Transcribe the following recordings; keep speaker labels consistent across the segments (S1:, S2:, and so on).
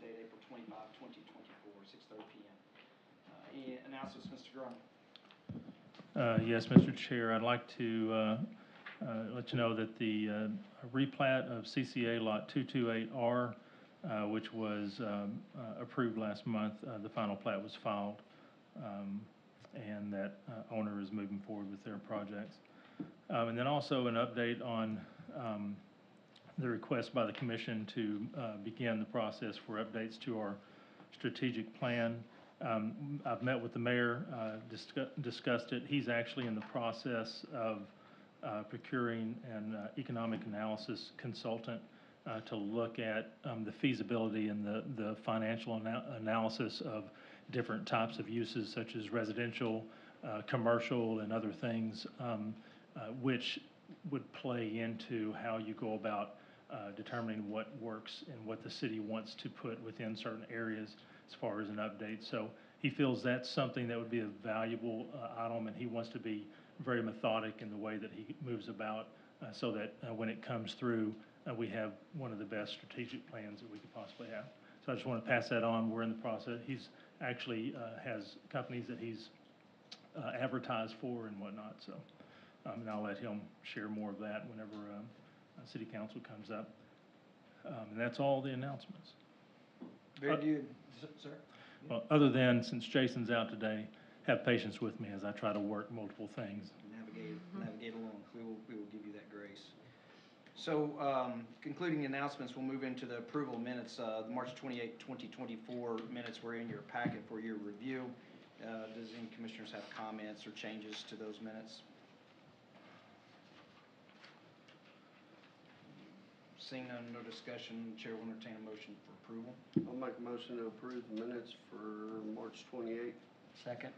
S1: date April 25, 2024, 6:30 p.m. Any announcements, Mr. Grumman?
S2: Yes, Mr. Chair, I'd like to let you know that the replat of CCA Lot 228R, which was approved last month, the final plat was filed, and that owner is moving forward with their projects. And then also an update on the request by the commission to begin the process for updates to our strategic plan. I've met with the mayor, discussed it. He's actually in the process of procuring an economic analysis consultant to look at the feasibility and the financial analysis of different types of uses such as residential, commercial, and other things, which would play into how you go about determining what works and what the city wants to put within certain areas as far as an update. So he feels that's something that would be a valuable item, and he wants to be very methodic in the way that he moves about so that when it comes through, we have one of the best strategic plans that we could possibly have. So I just want to pass that on. We're in the process. He's actually has companies that he's advertised for and whatnot. So and I'll let him share more of that whenever City Council comes up. And that's all the announcements.
S1: Very good, sir.
S2: Well, other than, since Jason's out today, have patience with me as I try to work multiple things.
S1: Navigate along. We will give you that grace. So, concluding the announcements, we'll move into the approval minutes. The March 28, 2024 minutes were in your packet for your review. Does any commissioners have comments or changes to those minutes? Seeing none, no discussion, Chair will entertain a motion for approval.
S3: I'll make a motion to approve the minutes for March 28th.
S1: Second.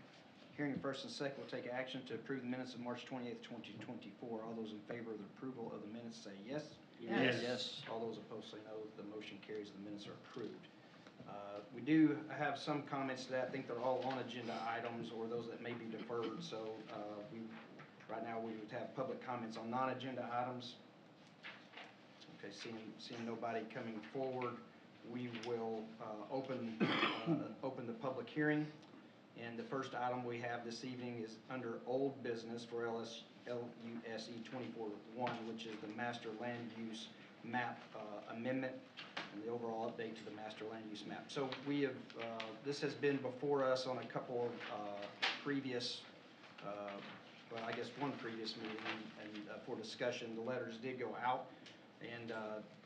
S1: Hearing first and second, we'll take action to approve the minutes of March 28th, 2024. All those in favor of the approval of the minutes say yes.
S2: Yes.
S1: Yes. All those opposed say no. The motion carries. The minutes are approved. We do have some comments to that. I think they're all on agenda items or those that may be deferred. So right now we would have public comments on non-agenda items. Okay, seeing nobody coming forward, we will open the public hearing. And the first item we have this evening is under old business for LUSE 24-1, which is the master land use map amendment and the overall update to the master land use map. So we have this has been before us on a couple of previous, well, I guess one previous meeting, and for discussion. The letters did go out. And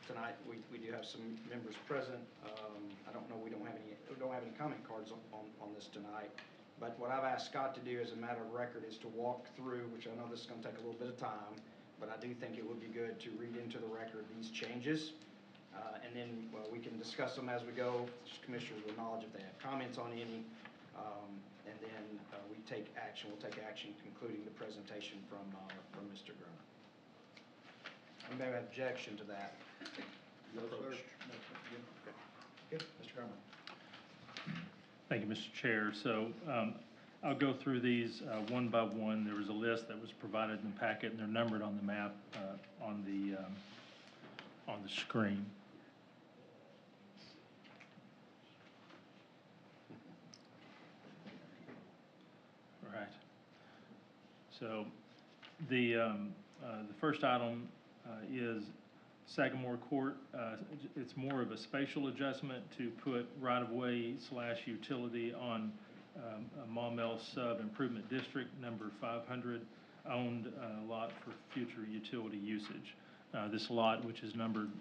S1: tonight we do have some members present. I don't know, we don't have any comment cards on this tonight. But what I've asked Scott to do as a matter of record is to walk through, which I know this is going to take a little bit of time, but I do think it would be good to read into the record these changes. And then we can discuss them as we go. Commissioners will acknowledge if they have comments on any. And then we take action. We'll take action concluding the presentation from Mr. Grumman. Anybody have objection to that?
S3: No, sir.
S1: Good. Mr. Grumman.
S2: Thank you, Mr. Chair. So I'll go through these one by one. There was a list that was provided in the packet, and they're numbered on the map on the screen. All right. So the first item is Sagamore Court. It's more of a spatial adjustment to put right-of-way / utility on Maumelle Sub Improvement District number 500 owned lot for future utility usage. This lot, which is numbered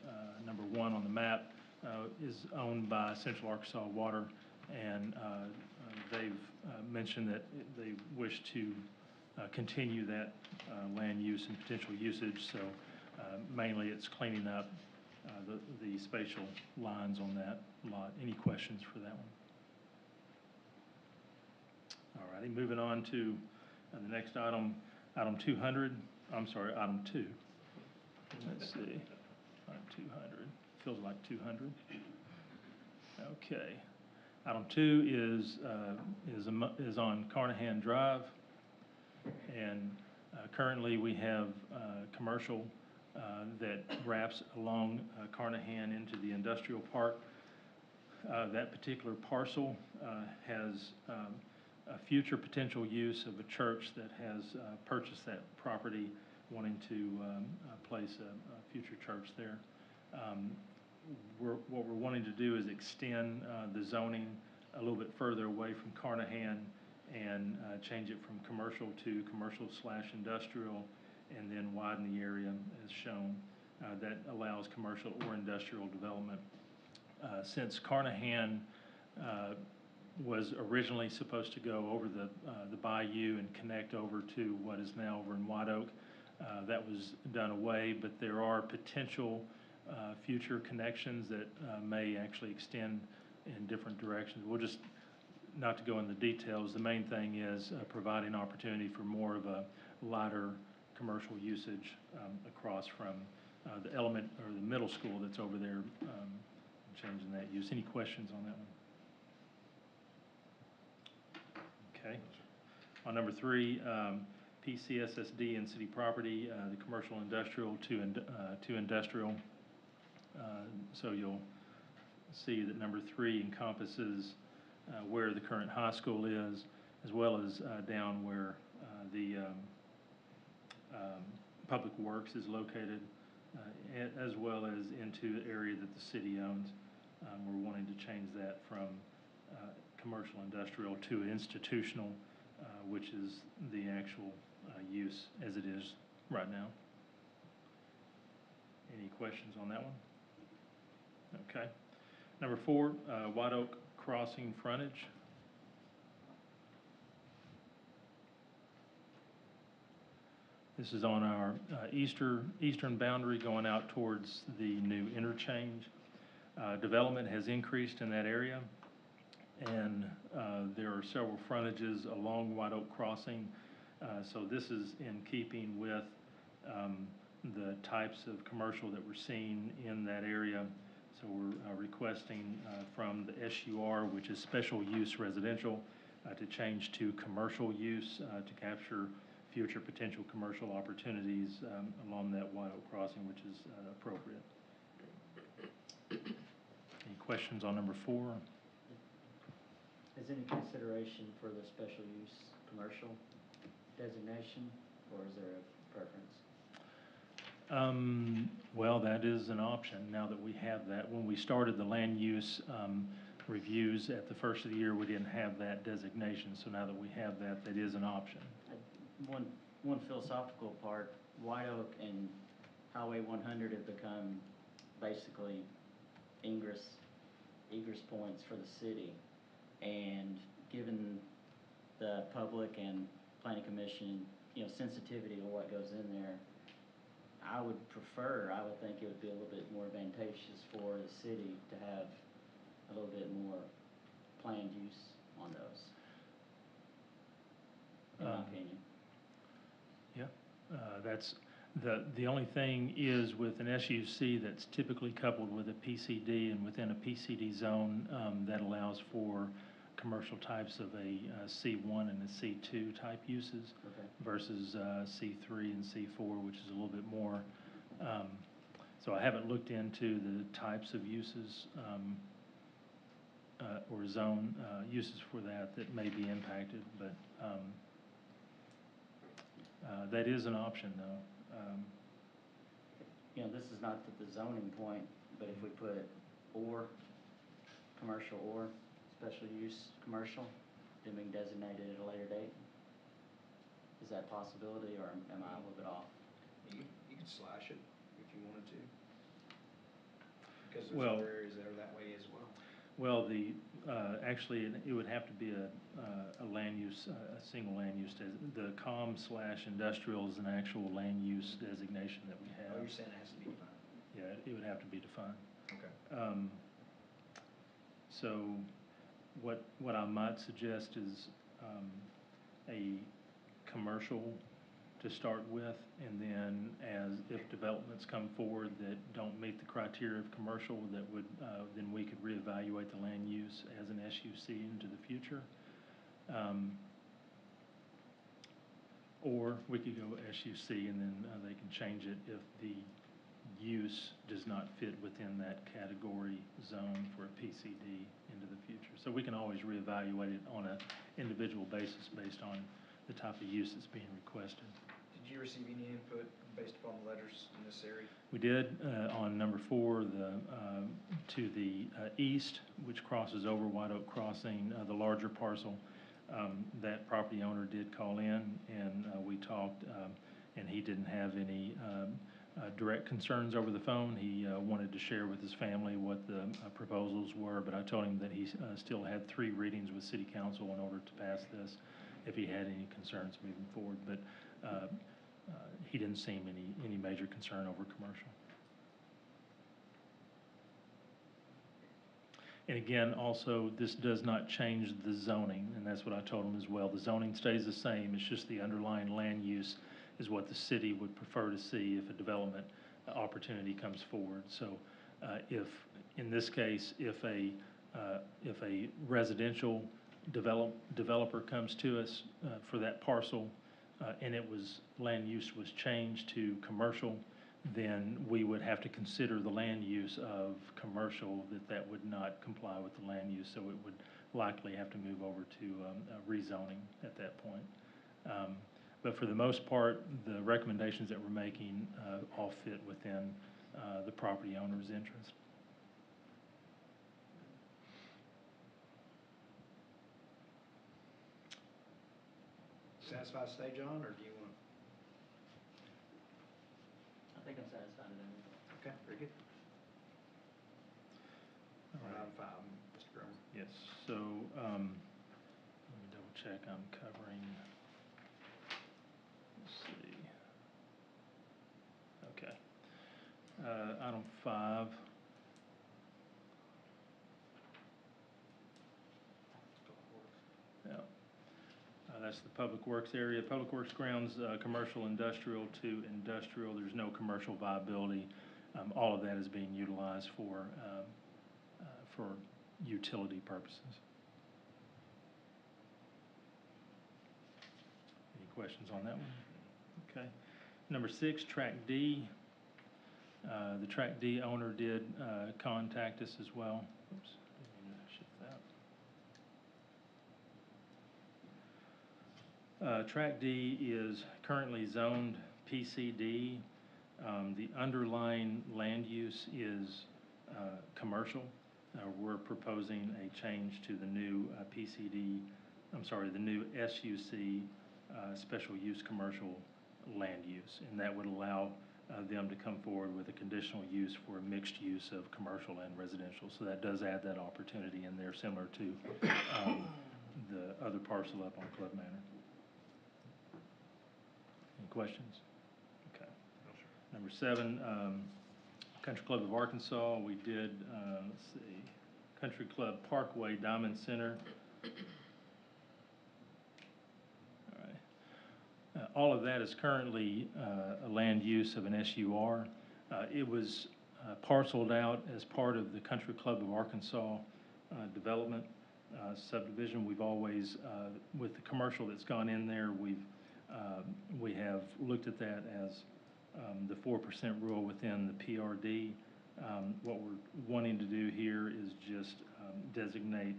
S2: number 1 on the map, is owned by Central Arkansas Water, and they've mentioned that they wish to continue that land use and potential usage. So mainly it's cleaning up the spatial lines on that lot. Any questions for that one? All righty, moving on to the next item, item 200. I'm sorry, item 2. Let's see, item 200. Feels like 200. Okay. Item 2 is on Carnahan Drive, and currently we have commercial that wraps along Carnahan into the industrial park. That particular parcel has a future potential use of a church that has purchased that property, wanting to place a future church there. What we're wanting to do is extend the zoning a little bit further away from Carnahan and change it from commercial to commercial/industrial, and then widen the area as shown. That allows commercial or industrial development. Since Carnahan was originally supposed to go over the bayou and connect over to what is now over in White Oak, that was done away, but there are potential future connections that may actually extend in different directions. We'll just, not to go into the details, the main thing is providing opportunity for more of a lighter commercial usage across from the element or the middle school that's over there, changing that use. Any questions on that one? Okay. On number 3, PCSSD and city property, the commercial industrial to industrial. So you'll see that number 3 encompasses where the current high school is, as well as down where the Public Works is located, as well as into the area that the city owns. We're wanting to change that from commercial industrial to institutional, which is the actual use as it is right now. Any questions on that one? Okay. Number 4, White Oak Crossing frontage. This is on our eastern boundary going out towards the new interchange. Development has increased in that area, and there are several frontages along White Oak Crossing. So this is in keeping with the types of commercial that we're seeing in that area. So we're requesting from the SUR, which is special use residential, to change to commercial use to capture future potential commercial opportunities along that White Oak Crossing, which is appropriate. Any questions on number 4?
S4: Is any consideration for the special use commercial designation, or is there a preference?
S2: Well, that is an option now that we have that. When we started the land use reviews at the first of the year, we didn't have that designation. So now that we have that, that is an option.
S4: One philosophical part, White Oak and Highway 100 have become basically egress points for the city. And given the public and planning commission, sensitivity to what goes in there, I would think it would be a little bit more advantageous for the city to have a little bit more planned use on those, in my opinion.
S2: Yeah, that's the only thing is with an SUC that's typically coupled with a PCD, and within a PCD zone that allows for commercial types of a C1 and a C2 type uses,
S4: Okay.
S2: versus C3 and C4, which is a little bit more. So I haven't looked into the types of uses or zone uses for that may be impacted, but that is an option, though.
S4: This is not the zoning point, but if we put or, commercial or special use commercial, then we can designate it at a later date. Is that a possibility, or am I a little bit off?
S1: You could slash it if you wanted to, because there's
S2: Well,
S1: other areas that are that way as well.
S2: Well, actually, it would have to be a land use, a single land use. The com/industrial is an actual land use designation that we have.
S1: Oh, you're saying it has to be defined?
S2: Yeah, it would have to be defined.
S1: Okay.
S2: So what I might suggest is a commercial to start with, and then if developments come forward that don't meet the criteria of commercial, that would then we could reevaluate the land use as an SUC into the future. Or we could go SUC, and then they can change it if the use does not fit within that category zone for a PCD into the future. So we can always reevaluate it on an individual basis based on the type of use that's being requested.
S1: Did you receive any input based upon the letters in this area?
S2: We did on number 4, to the east, which crosses over White Oak Crossing, the larger parcel. That property owner did call in, and we talked, and he didn't have any direct concerns over the phone. He wanted to share with his family what the proposals were, but I told him that he still had 3 readings with City Council in order to pass this if he had any concerns moving forward. But he didn't seem any major concern over commercial. And again, also, this does not change the zoning, and that's what I told him as well. The zoning stays the same, it's just the underlying land use is what the city would prefer to see if a development opportunity comes forward. So if, in this case, if a residential developer comes to us for that parcel, and land use was changed to commercial, then we would have to consider the land use of commercial, that would not comply with the land use, so it would likely have to move over to rezoning at that point. But for the most part, the recommendations that we're making all fit within the property owner's interest.
S1: Satisfied to stay, John, or do you want?
S4: I think I'm satisfied with everything.
S1: Okay, very good.
S2: All right.
S1: Item 5, Mr. Grummer.
S2: Yes, so, let me double check, I'm covering, let's see. Okay. Item 5. Yeah. That's the Public Works area. Public Works grounds, commercial industrial to industrial, there's no commercial viability. All of that is being utilized for utility purposes. Any questions on that one? Okay. Number 6, Track D. The Track D owner did contact us as well. Oops, didn't mean to shift that. Track D is currently zoned PCD. The underlying land use is commercial. We're proposing a change to the new the new SUC, special use commercial land use, and that would allow them to come forward with a conditional use for a mixed use of commercial and residential. So that does add that opportunity in there, similar to the other parcel up on Club Manor. Any questions? Okay.
S1: No, sir.
S2: Number 7, Country Club of Arkansas, we did, let's see, Country Club Parkway, Diamond Center. All right. All of that is currently a land use of an SUR. It was parceled out as part of the Country Club of Arkansas development subdivision. We've always, with the commercial that's gone in there, we have looked at that as the 4% rule within the PRD. What we're wanting to do here is just designate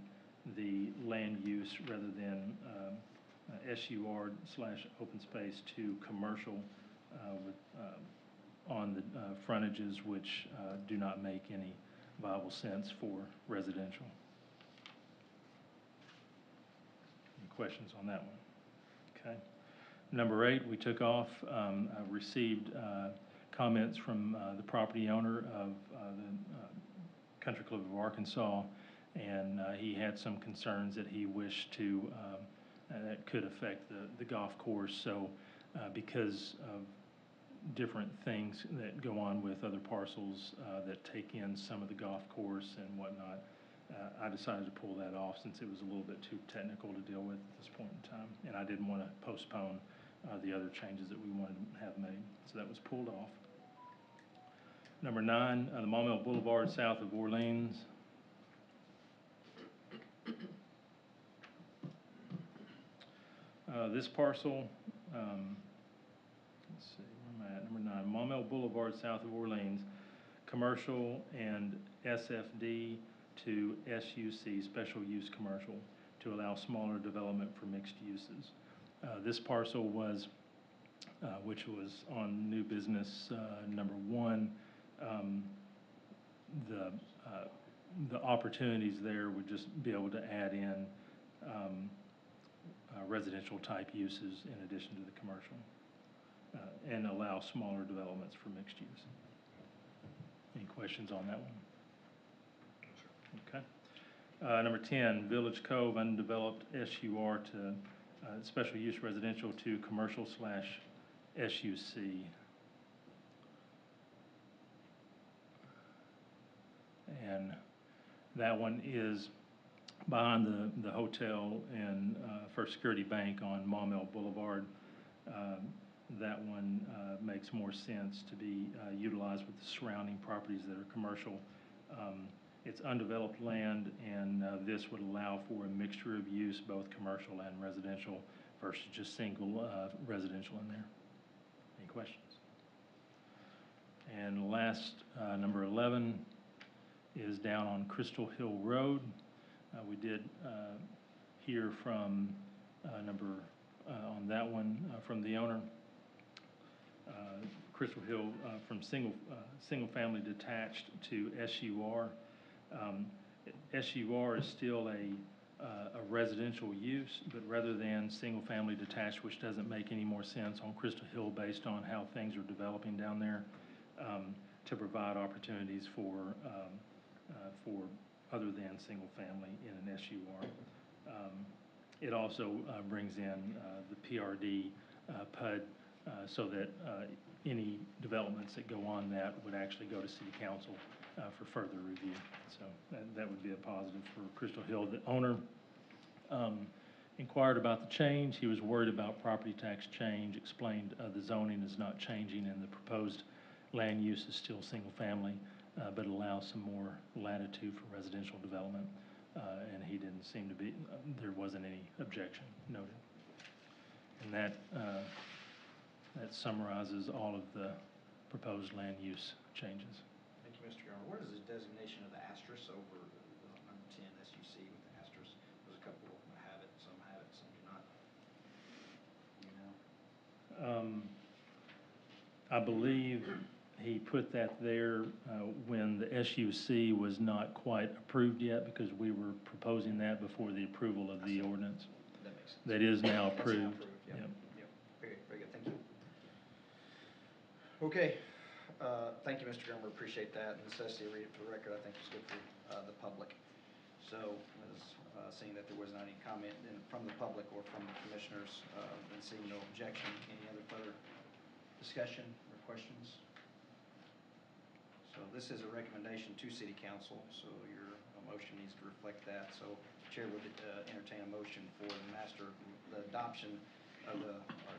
S2: the land use rather than SUR/open space to commercial on the frontages which do not make any viable sense for residential. Any questions on that one? Okay. Number 8, we took off. I received comments from the property owner of the Country Club of Arkansas, and he had some concerns that he wished to, that could affect the golf course. So because of different things that go on with other parcels that take in some of the golf course and whatnot, I decided to pull that off since it was a little bit too technical to deal with at this point in time, and I didn't want to postpone the other changes that we wanted to have made. So that was pulled off. Number 9, the Maumelle Boulevard south of Orleans. This parcel, let's see, where am I at? Number 9, Maumelle Boulevard south of Orleans, commercial and SFD. to SUC, Special Use Commercial, to allow smaller development for mixed uses. This parcel was, which was on new business number 1, the opportunities there would just be able to add in residential type uses in addition to the commercial, and allow smaller developments for mixed use. Any questions on that one? Okay. Number 10, Village Cove undeveloped SUR to special use residential to commercial / SUC. And that one is behind the hotel and First Security Bank on Maumelle Boulevard. That one makes more sense to be utilized with the surrounding properties that are commercial. It's undeveloped land, and this would allow for a mixture of use, both commercial and residential, versus just single residential in there. Any questions? And last, number 11 is down on Crystal Hill Road. We did hear from on that one from the owner. Crystal Hill from single family detached to SUR. SUR is still a residential use, but rather than single family detached, which doesn't make any more sense on Crystal Hill based on how things are developing down there, to provide opportunities for other than single family in an SUR. It also brings in the PRD PUD so that any developments that go on that would actually go to City Council for further review. So that would be a positive for Crystal Hill. The owner inquired about the change. He was worried about property tax change, explained the zoning is not changing and the proposed land use is still single family, but allows some more latitude for residential development. And he didn't seem to be, there wasn't any objection noted. And that summarizes all of the proposed land use changes.
S1: Thank you, Mr. Garner. Where is the designation of the asterisk over number 10 SUC with the asterisk? There's a couple of them that have it, some do not. You know?
S2: I believe he put that there when the SUC was not quite approved yet, because we were proposing that before the approval of the ordinance.
S1: That makes sense.
S2: That is now
S1: That's now
S2: approved.
S1: Yep.
S2: Yep.
S1: Yep. Very good. Thank you. Okay. Thank you, Mr. Grimmer. Appreciate that. Necessity to read it for the record, I think, is good for the public. So, seeing that there was not any comment from the public or from the commissioners, and seeing no objection, any other further discussion or questions? So this is a recommendation to City Council, so your motion needs to reflect that. So Chair would entertain a motion for the adoption of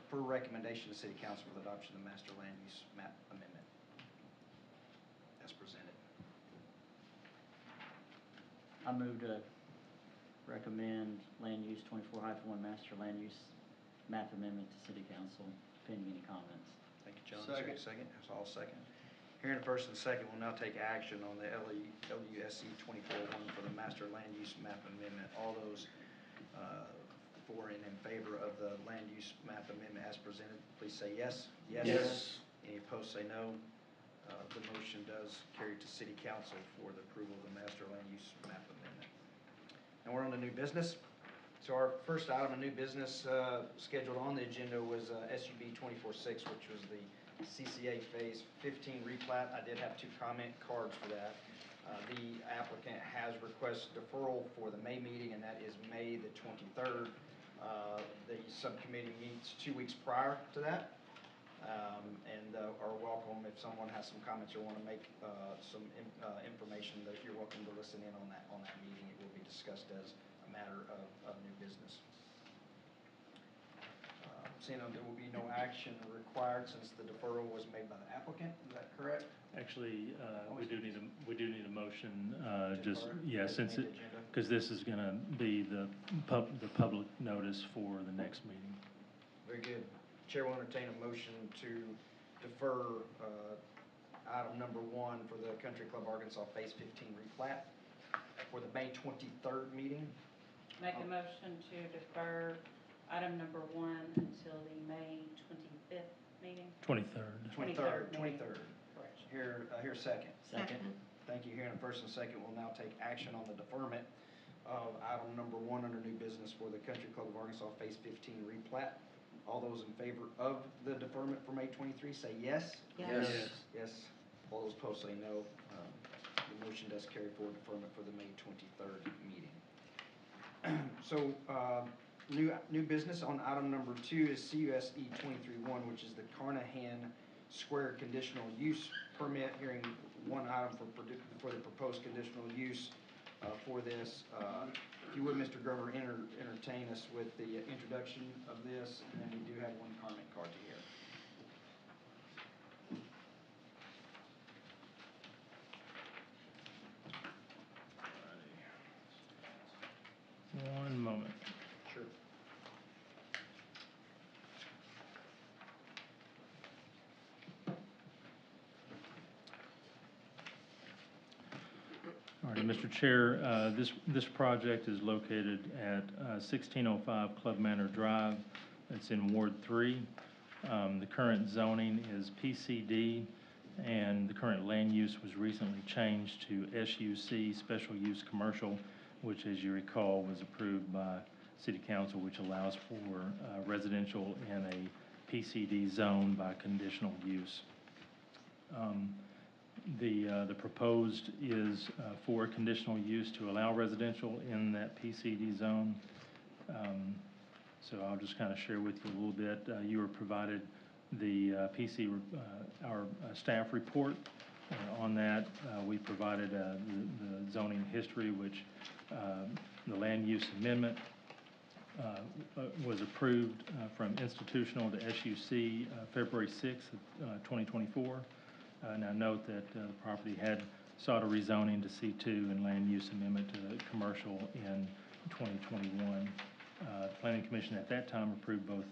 S1: for recommendation to City Council for the adoption of the master land use map amendment as presented.
S4: I move to recommend land use 24-1 master land use map amendment to City Council, pending any comments.
S1: Thank you, John.
S3: Second.
S1: Second. That's all second. Hearing the first and second, we'll now take action on the LUSC 24-1 for the master land use map amendment. All those for and in favor of the land use map amendment as presented, please say yes.
S3: Yes.
S1: Any opposed, say no. The motion does carry to City Council for the approval of the master land use map amendment. And we're on to new business. So our first item of new business scheduled on the agenda was SUB 24-6, which was the CCA Phase 15 replat. I did have 2 comment cards for that. The applicant has requested deferral for the May meeting, and that is May the 23rd. The subcommittee meets 2 weeks prior to that, and are welcome if someone has some comments or want to make some information, that you're welcome to listen in on that meeting. It will be discussed as a matter of new business. Seeing there will be no action required since the deferral was made by the applicant. Is that correct?
S2: Actually, we do need a motion,
S1: Defer?
S2: yeah, since
S1: Made
S2: it,
S1: the agenda?
S2: because this is gonna be the public notice for the next meeting.
S1: Very good. Chair will entertain a motion to defer item number 1 for the Country Club Arkansas Phase 15 replat. for the May 23rd meeting.
S5: Make a motion to defer item number 1 until the May 25th meeting.
S2: 23rd.
S5: 23rd meeting.
S1: 23rd.
S5: Correction.
S1: Here second.
S4: Second.
S1: Thank you. Hearing a first and second, we'll now take action on the deferment of item number 1 under new business for the Country Club of Arkansas Phase 15 replat. All those in favor of the deferment for May 23 say yes.
S3: Yes.
S1: Yes. All those opposed say no. The motion does carry forward deferment for the May 23rd meeting. So, new business on item number 2 is CUSE 23-1, which is the Carnahan Square conditional use permit. Hearing one item for the proposed conditional use for this. If you would, Mr. Grover, entertain us with the introduction of this, and then we do have one comment card to hear.
S2: One moment.
S1: Sure.
S2: All right, Mr. Chair, this project is located at 1605 Club Manor Drive. It's in Ward 3. The current zoning is PCD, and the current land use was recently changed to SUC, Special Use Commercial, which, as you recall, was approved by City Council, which allows for residential in a PCD zone by conditional use. The proposed is for conditional use to allow residential in that PCD zone. So I'll just kind of share with you a little bit. You were provided the our staff report on that. We provided the zoning history, which the land use amendment was approved from institutional to SUC February 6th of 2024. Now note that the property had sought a rezoning to C2 and land use amendment to commercial in 2021. The Planning Commission at that time approved both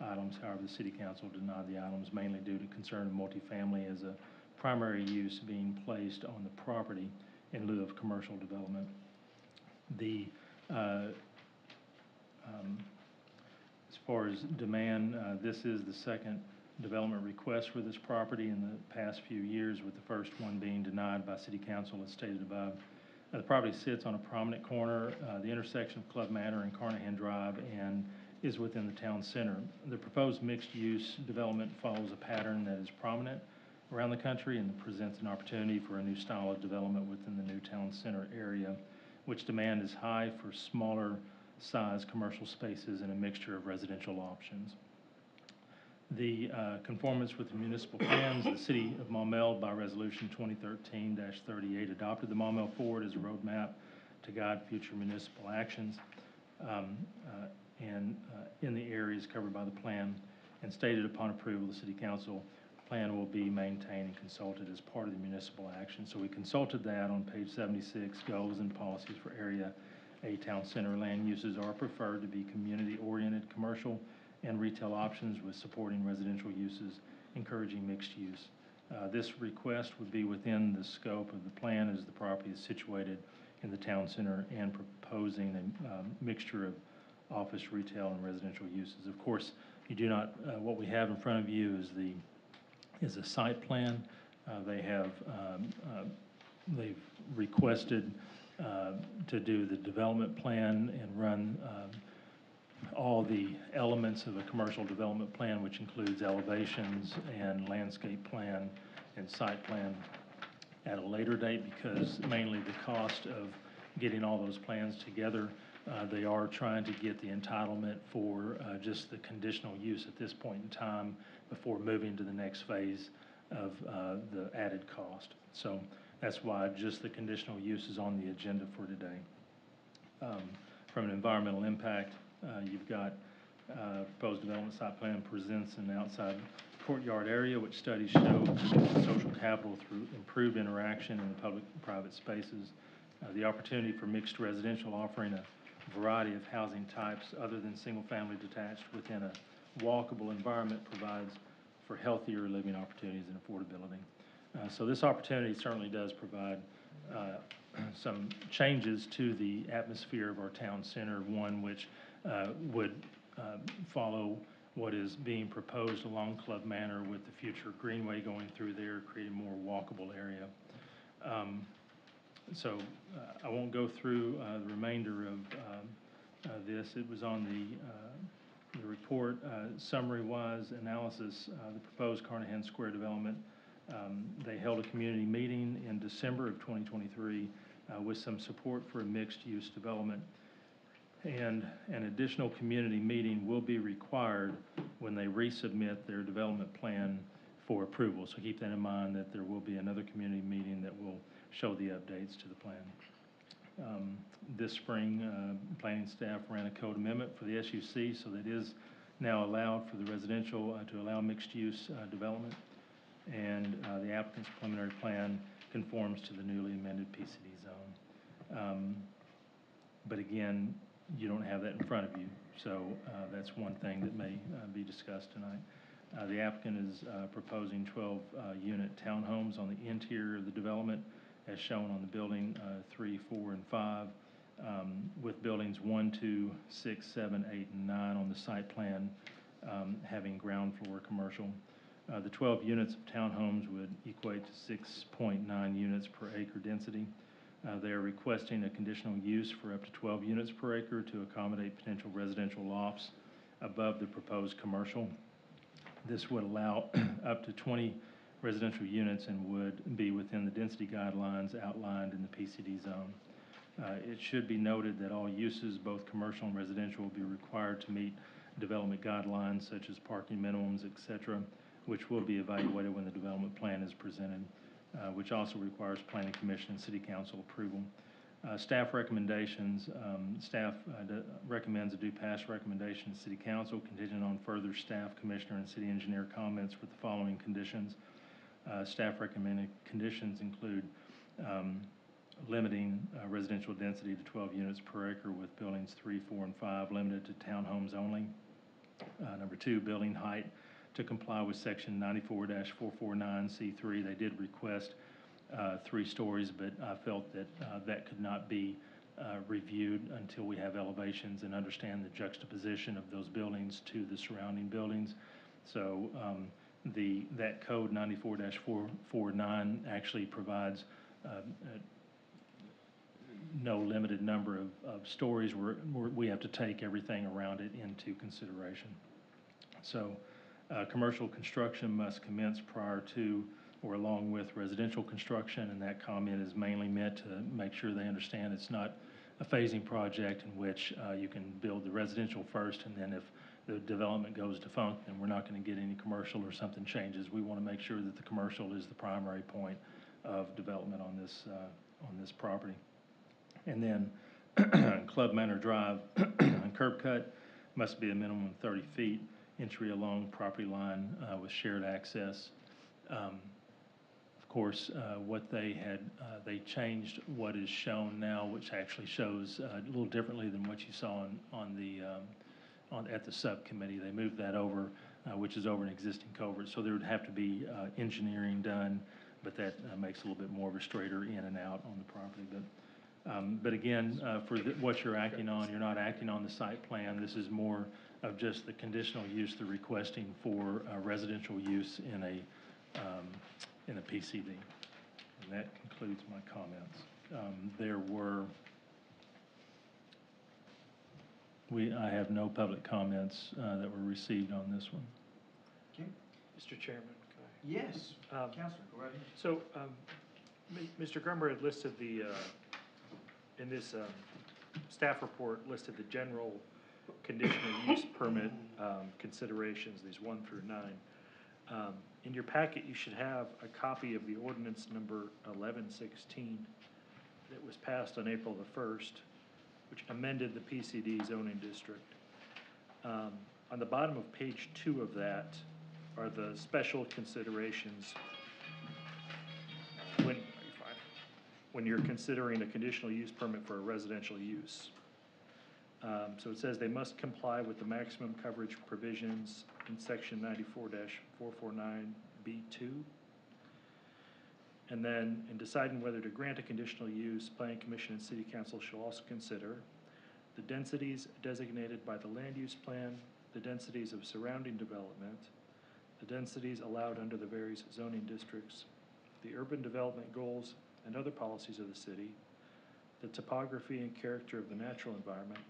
S2: items. However, the City Council denied the items mainly due to concern of multifamily as a primary use being placed on the property in lieu of commercial development. As far as demand, this is the second development request for this property in the past few years, with the first one being denied by City Council as stated above. The property sits on a prominent corner, the intersection of Club Manor and Carnahan Drive, and is within the town center. The proposed mixed-use development follows a pattern that is prominent around the country and presents an opportunity for a new style of development within the new town center area, which demand is high for smaller size commercial spaces and a mixture of residential options. The conformance with the municipal plans, the City of Maumelle, by Resolution 2013-38, adopted the Maumelle Forward as a roadmap to guide future municipal actions in the areas covered by the plan, and stated upon approval, the City Council plan will be maintained and consulted as part of the municipal action. So we consulted that on page 76, goals and policies for Area A Town Center. Land uses are preferred to be community-oriented commercial and retail options with supporting residential uses, encouraging mixed use. This request would be within the scope of the plan as the property is situated in the town center and proposing a mixture of office, retail, and residential uses. Of course, you do not, what we have in front of you is a site plan. They've requested to do the development plan and run all the elements of a commercial development plan, which includes elevations and landscape plan and site plan at a later date, because mainly the cost of getting all those plans together. They are trying to get the entitlement for just the conditional use at this point in time before moving to the next phase of the added cost. So that's why just the conditional use is on the agenda for today. From an environmental impact, you've got proposed development site plan presents an outside courtyard area, which studies show social capital through improved interaction in the public and private spaces. The opportunity for mixed residential, offering a variety of housing types other than single-family detached within a walkable environment, provides for healthier living opportunities and affordability. So this opportunity certainly does provide some changes to the atmosphere of our town center, one which would follow what is being proposed along Club Manor with the future greenway going through there, creating a more walkable area. So I won't go through the remainder of this. It was on the report, summary-wise analysis, the proposed Carnahan Square development. They held a community meeting in December of 2023 with some support for a mixed-use development. And an additional community meeting will be required when they resubmit their development plan for approval. So keep that in mind, that there will be another community meeting that will show the updates to the plan. This spring, planning staff ran a code amendment for the SUC, so that is now allowed for the residential to allow mixed-use development. And the applicant's preliminary plan conforms to the newly amended PCD zone. But again, you don't have that in front of you, so that's one thing that may be discussed tonight. The applicant is proposing 12 unit townhomes on the interior of the development, as shown on the building 3, 4, and 5, with buildings 1, 2, 6, 7, 8, and 9 on the site plan having ground floor commercial. The 12 units of townhomes would equate to 6.9 units per acre density. They are requesting a conditional use for up to 12 units per acre to accommodate potential residential lofts above the proposed commercial. This would allow up to 20 residential units and would be within the density guidelines outlined in the PCD zone. It should be noted that all uses, both commercial and residential, will be required to meet development guidelines such as parking minimums, etc., which will be evaluated when the development plan is presented, which also requires Planning Commission and City Council approval. Staff recommendations, staff recommends a do pass recommendation to City Council contingent on further staff, commissioner, and city engineer comments with the following conditions. Staff recommended conditions include limiting residential density to 12 units per acre with buildings 3, 4, and 5 limited to townhomes only. Number 2, building height to comply with section 94-449C3. They did request 3 stories, but I felt that that could not be reviewed until we have elevations and understand the juxtaposition of those buildings to the surrounding buildings. So that code 94-449 actually provides no limited number of stories where we have to take everything around it into consideration. So commercial construction must commence prior to or along with residential construction, and that comment is mainly meant to make sure they understand it's not a phasing project in which you can build the residential first, and then if the development goes defunct, then we're not going to get any commercial or something changes. We want to make sure that the commercial is the primary point of development on this property. And then Club Manor Drive curb cut must be a minimum of 30 feet, entry along property line with shared access. Of course, what they had, they changed what is shown now, which actually shows a little differently than what you saw at the subcommittee. They moved that over, which is over an existing culvert. So there would have to be engineering done, but that makes a little bit more of a straighter in and out on the property. But again, for what you're acting on, you're not acting on the site plan. This is more of just the conditional use they're requesting for residential use in a PCD. And that concludes my comments. I have no public comments that were received on this one.
S1: Okay.
S6: Mr. Chairman, can
S1: Yes,
S6: I?
S1: Counselor, go right ahead.
S6: So, Mr. Grumber had listed in this staff report, listed the general conditional use permit considerations, these 1 through 9. In your packet, you should have a copy of the ordinance number 1116 that was passed on April the 1st, which amended the PCD zoning district. On the bottom of page 2 of that are the special considerations when you're considering a conditional use permit for a residential use. So it says they must comply with the maximum coverage provisions in section 94-449B2. And then, in deciding whether to grant a conditional use, planning commission and city council shall also consider the densities designated by the land use plan, the densities of surrounding development, the densities allowed under the various zoning districts, the urban development goals and other policies of the city, the topography and character of the natural environment,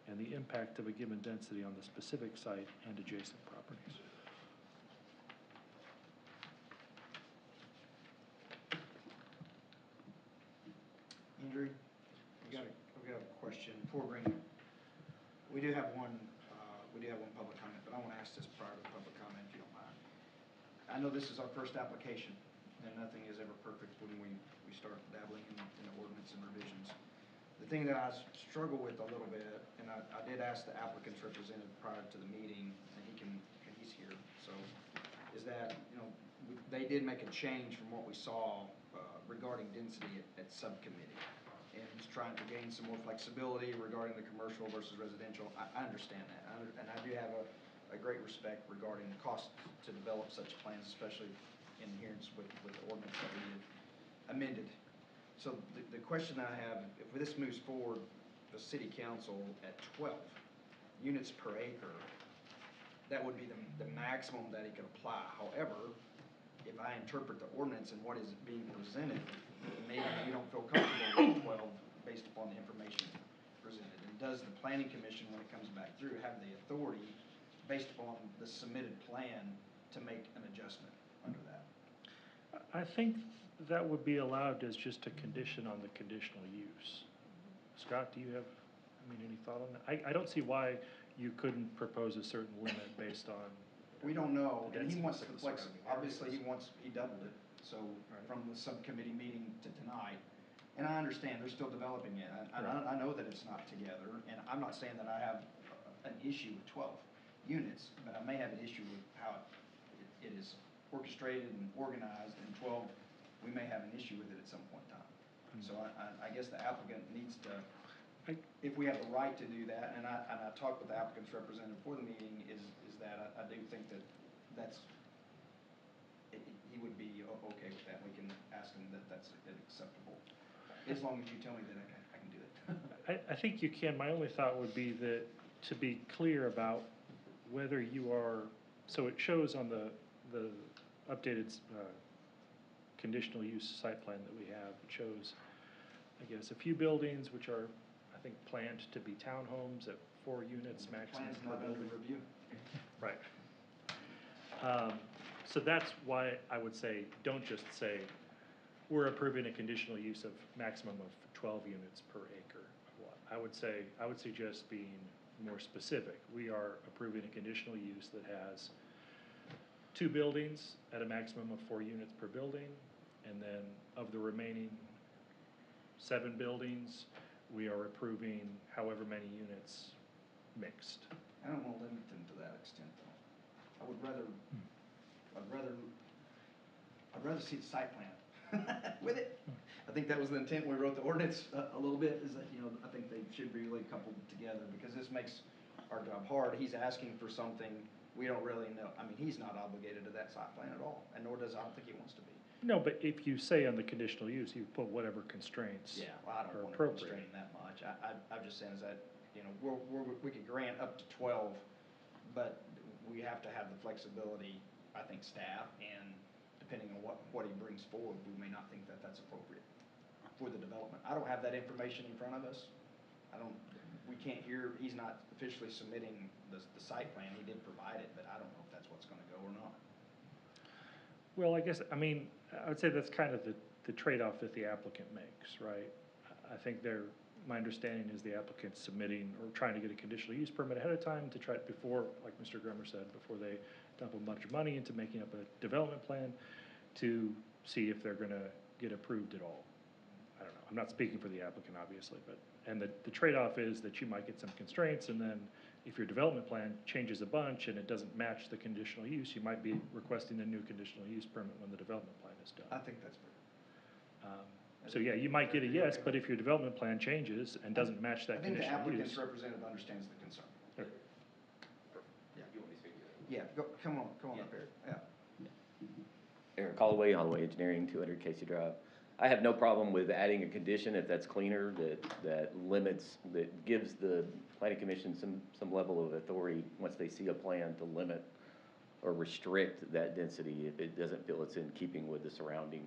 S6: and the impact of a given density on the specific site and adjacent properties.
S1: Andrew, we got a question for agreement. We do have one public comment, but I want to ask this prior to the public comment, if you don't mind. I know this is our first application, and nothing is ever perfect when we start dabbling in ordinance and revisions. The thing that I struggle with a little bit, and I did ask the applicant's representative prior to the meeting, and he's here, so, is that, they did make a change from what we saw regarding density at subcommittee. And he's trying to gain some more flexibility regarding the commercial versus residential. I understand that, and I do have a great respect regarding the cost to develop such plans, especially in adherence with the ordinance that we have amended. So the question I have, if this moves forward, the city council at 12 units per acre, that would be the maximum that he could apply. However, if I interpret the ordinance and what is being presented, maybe we don't feel comfortable with 12 based upon the information presented. And does the planning commission, when it comes back through, have the authority, based upon the submitted plan, to make an adjustment under that?
S6: I think that would be allowed as just a condition on the conditional use. Scott, do you have, any thought on that? I don't see why you couldn't propose a certain limit based on.
S1: We don't know, and he
S6: Densities
S1: wants
S6: of
S1: the
S6: the
S1: flex,
S6: surrounding
S1: obviously
S6: areas.
S1: he doubled it, so
S6: Right.
S1: from the subcommittee meeting to tonight. And I understand, they're still developing it, I know that it's not together, and I'm not saying that I have an issue with 12 units, but I may have an issue with how it is orchestrated and organized, and 12, we may have an issue with it at some point in time. So I guess the applicant needs to, if we have the right to do that, and I talked with the applicant's representative for the meeting, is that I do think that's, he would be okay with that. We can ask him that that's acceptable, as long as you tell me that I can do it.
S6: I think you can. My only thought would be that, to be clear about whether you are, so it shows on the updated conditional use site plan that we have, it shows, I guess, a few buildings which are, I think, planned to be townhomes at 4 units maximum
S1: Plan's
S6: per
S1: not under
S6: building.
S1: review.
S6: Right. So that's why I would say, don't just say, we're approving a conditional use of maximum of 12 units per acre of lot. I would suggest being more specific. We are approving a conditional use that has 2 buildings at a maximum of 4 units per building, and then of the remaining 7 buildings, we are approving however many units mixed.
S1: I don't want to limit them to that extent, though. I would rather, I'd rather see the site plan with it. I think that was the intent when we wrote the ordinance a little bit, is that, I think they should be really coupled together, because this makes our job hard. He's asking for something we don't really know. He's not obligated to that site plan at all, and nor does, I don't think he wants to be.
S6: No, but if you say on the conditional use, you put whatever constraints
S1: Well, I don't
S6: are
S1: want to
S6: appropriate.
S1: constrain that much. I'm just saying is that, we could grant up to 12, but we have to have the flexibility, I think, staff, and depending on what he brings forward, we may not think that that's appropriate for the development. I don't have that information in front of us. We can't hear, he's not officially submitting the site plan. He did provide it, but I don't know if that's what's gonna go or not.
S6: Well, I guess, I would say that's kind of the trade-off that the applicant makes, right? I think my understanding is the applicant's submitting or trying to get a conditional use permit ahead of time to try, before, like Mr. Grummer said, before they dump a bunch of money into making up a development plan, to see if they're gonna get approved at all. I don't know, I'm not speaking for the applicant, obviously, but, and the trade-off is that you might get some constraints, and then if your development plan changes a bunch and it doesn't match the conditional use, you might be requesting a new conditional use permit when the development plan is done.
S1: I think that's fair.
S6: So yeah, you might get a yes, but if your development plan changes and doesn't match that
S1: I think the
S6: conditional
S1: applicant's
S6: use.
S1: representative understands the concern.
S6: Okay.
S1: Yeah. You want me to speak to that? Yeah, come on up here, yeah.
S7: Eric Holloway, Holloway Engineering, 200 Casey Drive. I have no problem with adding a condition if that's cleaner, that limits, that gives the planning commission some level of authority once they see a plan to limit or restrict that density if it doesn't feel it's in keeping with the surrounding,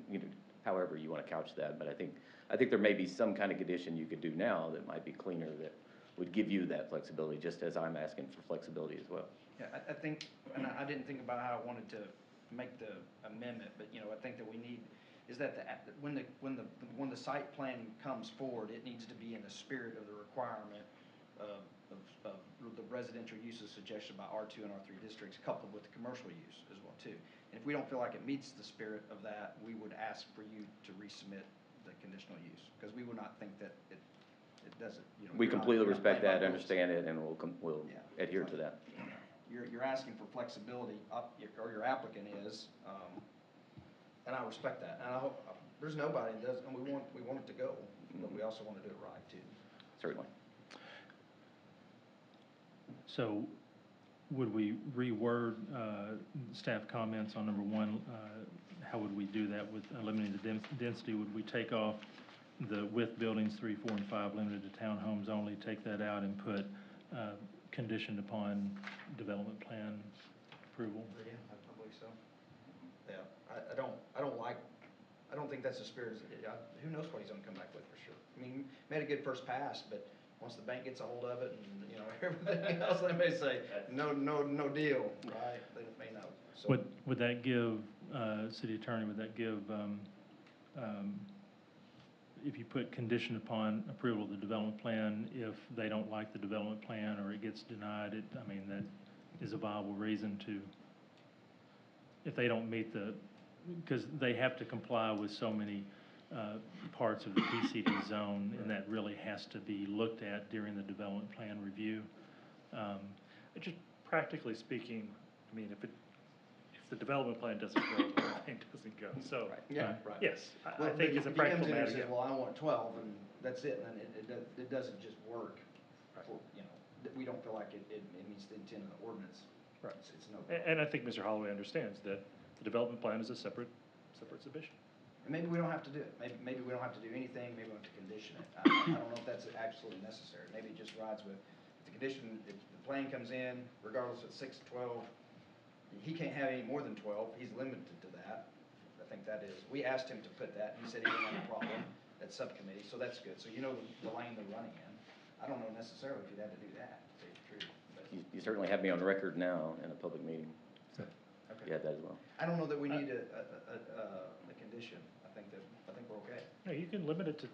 S7: however you want to couch that. But I think there may be some kind of condition you could do now that might be cleaner, that would give you that flexibility, just as I'm asking for flexibility as well.
S1: Yeah, I think, and I didn't think about how I wanted to make the amendment, but, I think that we need, is that when the site plan comes forward, it needs to be in the spirit of the requirement of the residential uses suggested by R2 and R3 districts, coupled with the commercial use as well, too. And if we don't feel like it meets the spirit of that, we would ask for you to resubmit the conditional use, because we would not think that it doesn't,
S7: We
S1: you're not-
S7: completely
S1: you're not
S7: respect
S1: playing by
S7: that,
S1: rules.
S7: understand it, and we'll
S1: Yeah.
S7: adhere to that.
S1: You're asking for flexibility, or your applicant is, and I respect that. And I hope, there's nobody that does, and we want it to go, but we also want to do it right, too.
S7: Certainly.
S2: So would we reword staff comments on number one? How would we do that with eliminating the density? Would we take off the with buildings 3, 4, and 5 limited to townhomes only, take that out and put conditioned upon development plan approval?
S1: Yeah, I believe so. Yeah, I don't think that's the spirit. Who knows what he's gonna come back with for sure. I mean, made a good first pass, but once the bank gets a hold of it and, everything else, they may say, no deal, right? They may not. So,
S2: Would that give, city attorney, would that give, if you put condition upon approval of the development plan, if they don't like the development plan or it gets denied, that is a viable reason to, if they don't meet because they have to comply with so many parts of the PCD zone, and that really has to be looked at during the development plan review.
S6: Just practically speaking, if the development plan doesn't go, the whole thing doesn't go, so.
S1: yeah, right.
S6: Yes, I
S1: Well,
S6: think
S1: but
S6: it's a
S1: if he
S6: practical
S1: comes in and
S6: matter,
S1: says,
S6: yeah.
S1: well, I want 12, and that's it, and then it doesn't just work. For, that we don't feel like it meets the intent of the ordinance.
S6: Right.
S1: It's no.
S6: And I think Mr. Holloway understands that the development plan is a separate submission.
S1: And maybe we don't have to do it. Maybe we don't have to do anything. Maybe we don't have to condition it. I don't know if that's absolutely necessary. Maybe it just rides with the condition. If the plan comes in, regardless of 6 to 12, he can't have any more than 12. He's limited to that. I think that is. We asked him to put that, and he said he didn't have a problem at subcommittee, so that's good. So the lane they're running in. I don't know necessarily if you'd have to do that, to tell you the truth. But,
S7: You certainly have me on record now in a public meeting, so
S1: okay.
S7: you have that as well.
S1: I don't know that we need a condition. I think we're okay.
S6: No, you can limit it to,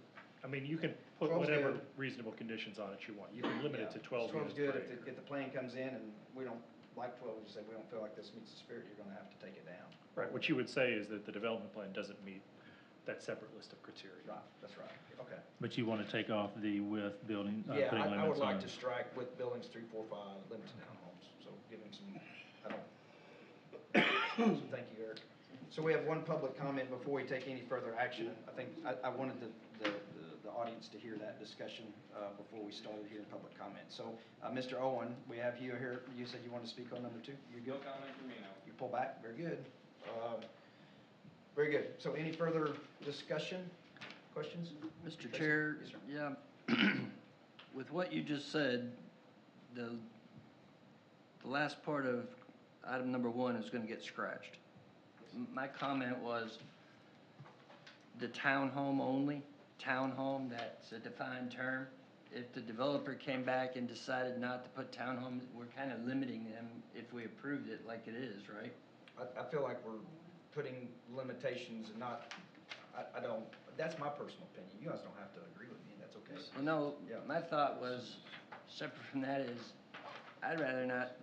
S6: you can put
S1: 12's
S6: whatever
S1: good.
S6: reasonable conditions on it you want. You can limit it to 12
S1: 12's
S6: units
S1: good.
S6: per
S1: If
S6: acre.
S1: if the plan comes in and we don't like 12, we just say, we don't feel like this meets the spirit, you're gonna have to take it down.
S6: Right, what you would say is that the development plan doesn't meet that separate list of criteria.
S1: Right, that's right, okay.
S2: But you want to take off the with building,
S1: Yeah,
S2: putting
S1: I would
S2: limits on
S1: like to strike with buildings 3, 4, 5, limited townhomes, so give him some, so thank you, Eric. So we have one public comment before we take any further action. I think, I wanted the audience to hear that discussion before we started here in public comment. So, Mr. Owen, we have you here. You said you wanted to speak on number 2? You good?
S8: No comment from me now.
S1: You pull back, very good. Very good. So any further discussion, questions?
S3: Mr.
S1: Tracy?
S3: Chair,
S1: Yes, sir.
S3: yeah, with what you just said, the last part of item number 1 is gonna get scratched. My comment was the townhome only, townhome, that's a defined term. If the developer came back and decided not to put townhomes, we're kind of limiting them if we approved it like it is, right?
S1: I feel like we're putting limitations and not, I don't, that's my personal opinion. You guys don't have to agree with me, that's okay.
S3: Well, no,
S1: Yeah.
S3: my thought was, separate from that is, I'd rather not,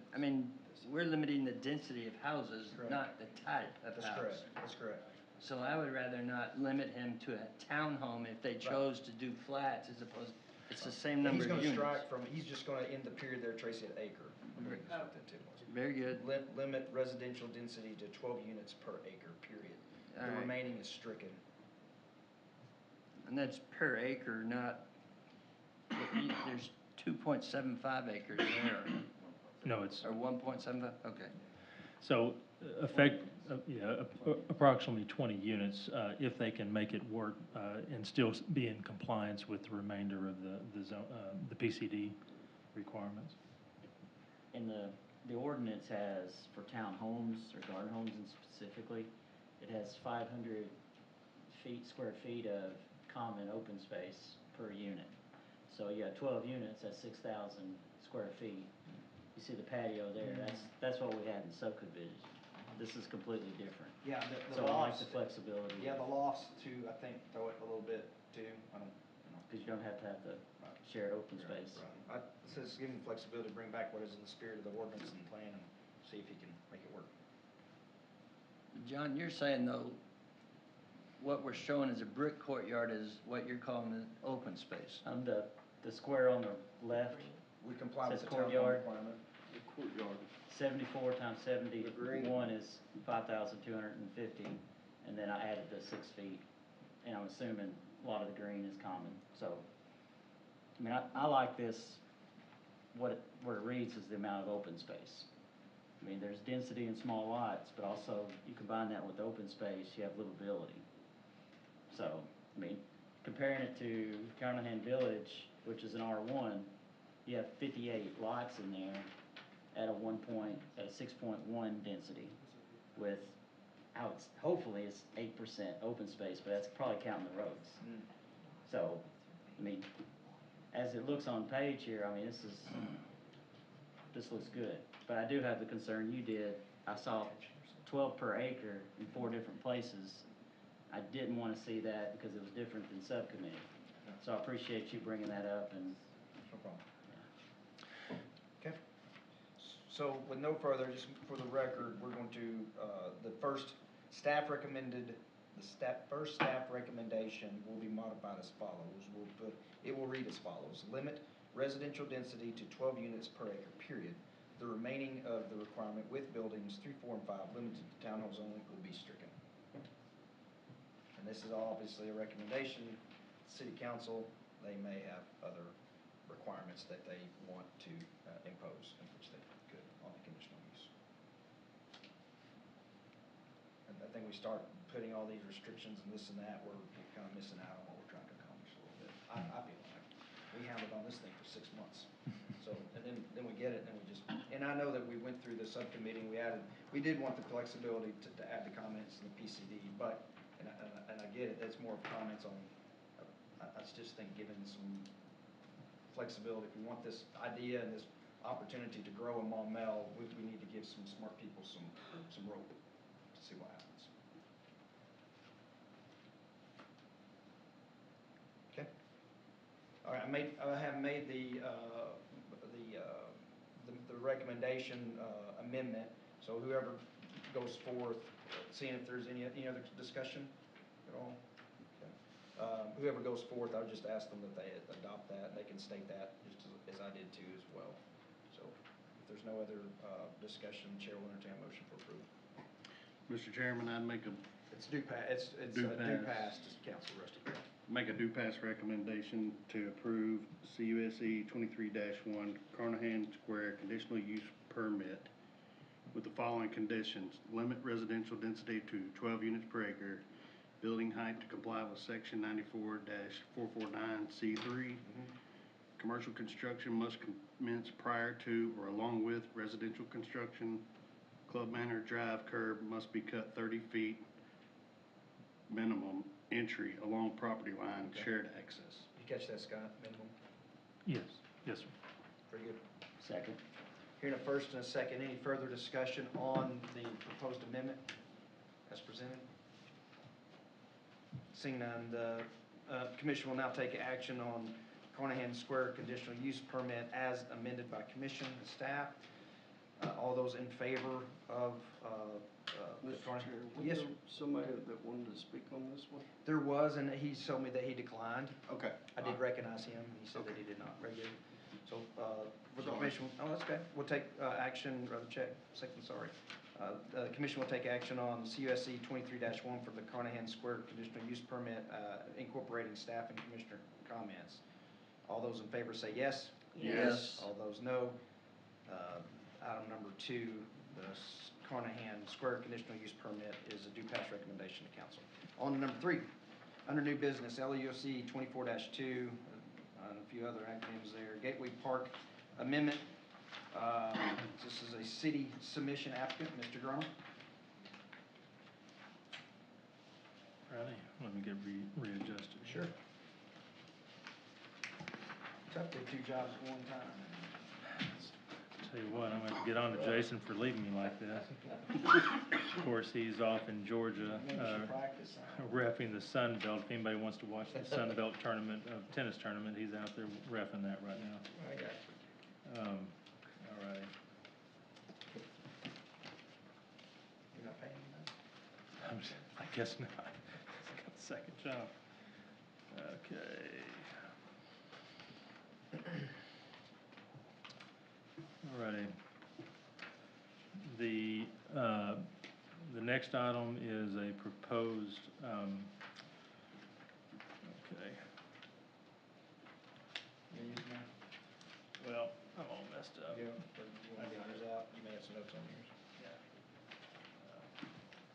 S3: we're limiting the density of houses,
S1: Correct.
S3: not the type of
S1: That's
S3: house.
S1: correct, that's correct.
S3: So I would rather not limit him to a townhome if they chose to do flats as opposed, it's the same number of units.
S1: He's gonna strike from, he's just gonna end the period there, Tracy, at acre. I believe is what that tip was.
S3: Very good.
S1: Limit residential density to 12 units per acre, period.
S3: All
S1: The
S3: right.
S1: remaining is stricken.
S3: And that's per acre, not, there's 2.75 acres there,
S2: No, it's,
S3: or 1.75, okay.
S2: So approximately 20 units, if they can make it work and still be in compliance with the remainder of the PCD requirements.
S4: And the ordinance has, for townhomes or garden homes and specifically, it has 500 square feet of common open space per unit. So you got 12 units, that's 6,000 square feet. You see the patio there, that's what we had in subdivision. This is completely different.
S1: Yeah, the
S4: So I like
S1: lofts,
S4: the flexibility.
S1: yeah, the lofts too, I think, throw it a little bit too, I don't, you know.
S4: Because you don't have to have the shared open space.
S1: Right. It says give him flexibility to bring back what is in the spirit of the ordinance and plan and see if he can make it work.
S3: John, you're saying though, what we're showing as a brick courtyard is what you're calling an open space.
S4: The square on the left,
S1: We comply with
S4: Says
S1: the town hall
S4: courtyard.
S1: requirement.
S4: 74 times 71 is 5,250, and then I added the 6 feet, and I'm assuming a lot of the green is common, so, I mean, I like this, what it reads is the amount of open space. I mean, there's density in small lots, but also you combine that with open space, you have livability. So, I mean, comparing it to Carnahan Village, which is an R1, you have 58 lots in there at a 6.1 density with, hopefully it's 8% open space, but that's probably counting the roads. So, I mean, as it looks on page here, I mean, this looks good. But I do have the concern you did. I saw 12 per acre in 4 different places. I didn't want to see that because it was different than subcommittee. So I appreciate you bringing that up and.
S1: No problem. Okay. So with no further, just for the record, we're going to, the first staff recommendation will be modified as follows. It will read as follows: limit residential density to 12 units per acre, period. The remaining of the requirement with buildings 3, 4, and 5 limited to townhomes only will be stricken. And this is obviously a recommendation. City council, they may have other requirements that they want to impose, and which they could on the conditional use. And I think we start putting all these restrictions and this and that, we're kind of missing out on what we're trying to accomplish a little bit. I feel like we hammered on this thing for 6 months. So, and then we get it, and then we just, and I know that we went through the subcommittee, and we did want the flexibility to add the comments in the PCD, but, and I get it, that's more of comments on, I just think given some flexibility, if we want this idea and this opportunity to grow in Maumelle, we need to give some smart people some rope to see what happens. Okay. All right, I have made the recommendation amendment, so whoever goes forth, seeing if there's any other discussion at all. Whoever goes forth, I would just ask them that they adopt that, and they can state that, just as I did too as well. So, if there's no other discussion, Chair will entertain a motion for approval.
S8: Mr. Chairman, I'd make a
S1: It's due pass,
S8: Due
S1: due
S8: pass.
S1: pass to council, Rusty.
S8: due pass recommendation to approve CUSE 23-1 Carnahan Square conditional use permit with the following conditions: limit residential density to 12 units per acre, building height to comply with section 94-449C3. Commercial construction must commence prior to or along with residential construction. Club Manor Drive curb must be cut 30 feet minimum entry along property line,
S1: Okay.
S8: shared access.
S1: You catch that, Scott, minimum?
S2: Yes, yes, sir.
S1: Pretty good.
S4: Second.
S1: Hearing a first and a second, any further discussion on the proposed amendment as presented? Seeing none, the commission will now take action on Carnahan Square conditional use permit as amended by commission and staff. All those in favor of the
S9: Mr.
S1: Carnahan?
S9: Chair, was
S1: Yes,
S9: there
S1: sir.
S9: somebody that wanted to speak on this one?
S1: There was, and he told me that he declined.
S9: Okay.
S1: I did recognize him. He said that he did not regulate. So, for the
S9: Sorry.
S1: commission, oh, that's okay. We'll take, action, rather check, second, sorry. The commission will take action on CUSE 23-1 for the Carnahan Square conditional use permit, incorporating staff and commissioner comments. All those in favor say yes.
S3: Yes.
S1: All those no. Item number 2 Carnahan Square conditional use permit is a due pass recommendation to council. On to number 3, under new business, LEOC 24-2, and a few other acronyms there, Gateway Park Amendment. This is a city submission applicant, Mr. Grummer.
S2: Ready? Let me get readjusted.
S1: Sure. Tough to do 2 jobs at one time.
S2: Tell you what, I'm going to get on to Jason for leaving me like this. Of course, he's off in Georgia,
S1: Maybe you should practice.
S2: reffing the Sun Belt. If anybody wants to watch the Sun Belt tournament, tennis tournament, he's out there reffing that right now.
S1: I got you.
S2: All righty.
S1: You're not paying me enough?
S2: I guess not. He's got a second job. Okay. All righty. The next item is a proposed, okay.
S1: You use mine?
S2: Well, I'm all messed up.
S1: Yeah, but you want to get yours out? You may have some notes on yours.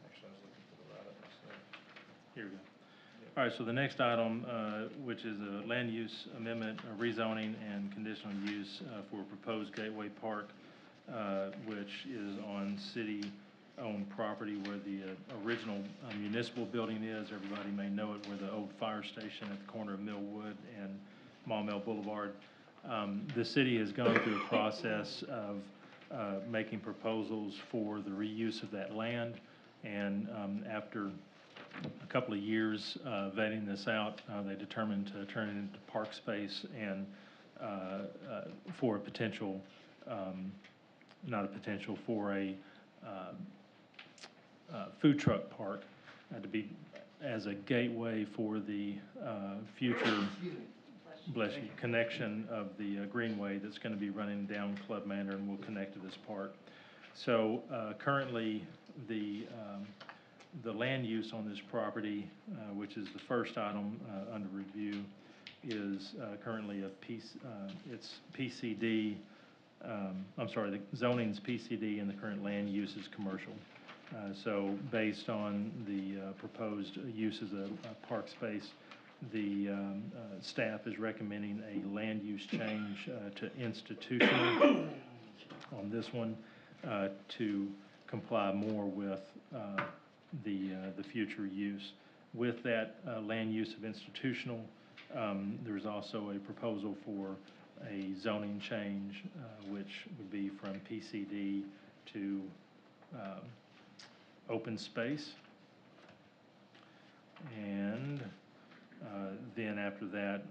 S1: Actually, I was looking for the write-up myself.
S2: Here we go. All right, so the next item, which is a land use amendment, rezoning and conditional use for proposed Gateway Park, which is on city-owned property where the original municipal building is. Everybody may know it, where the old fire station at the corner of Millwood and Maumelle Boulevard. The city has gone through a process of making proposals for the reuse of that land, and after a couple of years vetting this out, they determined to turn it into park space and for a potential, not a potential, for a food truck park to be as a gateway for the future, bless you, connection of the greenway that's going to be running down Club Manor and will connect to this park. So currently, the land use on this property, which is the first item under review, is currently it's PCD. I'm sorry, the zoning's PCD and the current land use is commercial. So based on the proposed uses of park space, the staff is recommending a land use change to institutional on this one to comply more with the future use. With that land use of institutional, there's also a proposal for a zoning change, which would be from PCD to open space. And then after that,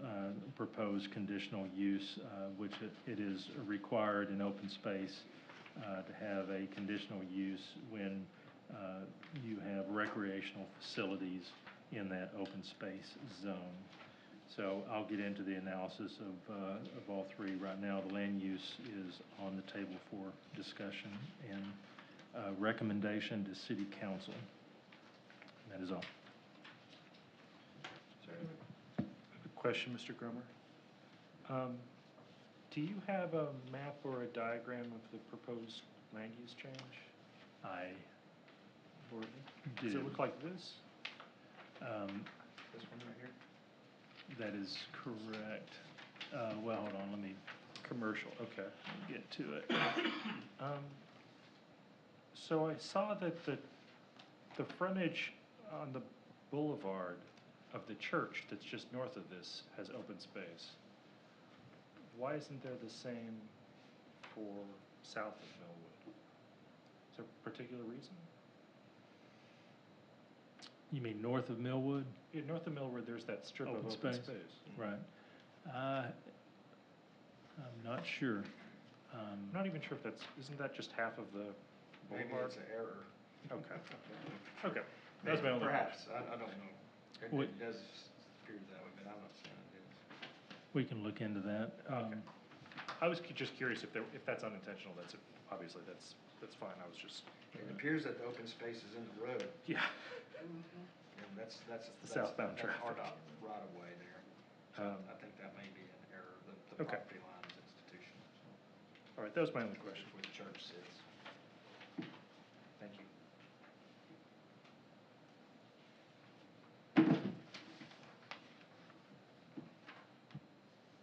S2: proposed conditional use, which it is required in open space to have a conditional use when you have recreational facilities in that open space zone. So I'll get into the analysis of all three. Right now, the land use is on the table for discussion and recommendation to City Council. That is all.
S6: Question, Mr. Grummer. Do you have a map or a diagram of the proposed land use change?
S2: I
S6: Does
S2: do.
S6: it look like this?
S1: This one right here?
S2: That is correct. Well, hold on, let me
S6: Commercial, okay.
S2: get to it.
S6: So I saw that the frontage on the boulevard of the church that's just north of this has open space. Why isn't there the same for south of Millwood? Is there a particular reason?
S2: You mean north of Millwood?
S6: Yeah, north of Millwood, there's that strip of
S2: Open
S6: open
S2: space.
S6: space.
S2: Right. I'm not sure.
S6: I'm not even sure if isn't that just half of the
S1: Maybe
S6: boulevard?
S1: it's an error.
S6: Okay. Okay, that was my only
S1: Perhaps,
S6: question.
S1: I don't know.
S2: What-
S1: It does appear that way, but I'm not saying it is.
S2: We can look into that.
S6: Okay. I was just curious if that's unintentional, obviously that's fine, I was just.
S1: It appears that the open space is in the road,
S6: Yeah.
S1: and that's
S6: the southbound
S1: that's
S6: traffic.
S1: RDOT right of way there. So I think that may be an error, the
S6: Okay.
S1: property line is institutional, so
S6: All right, that was my only question.
S1: that's where the church sits. Thank you.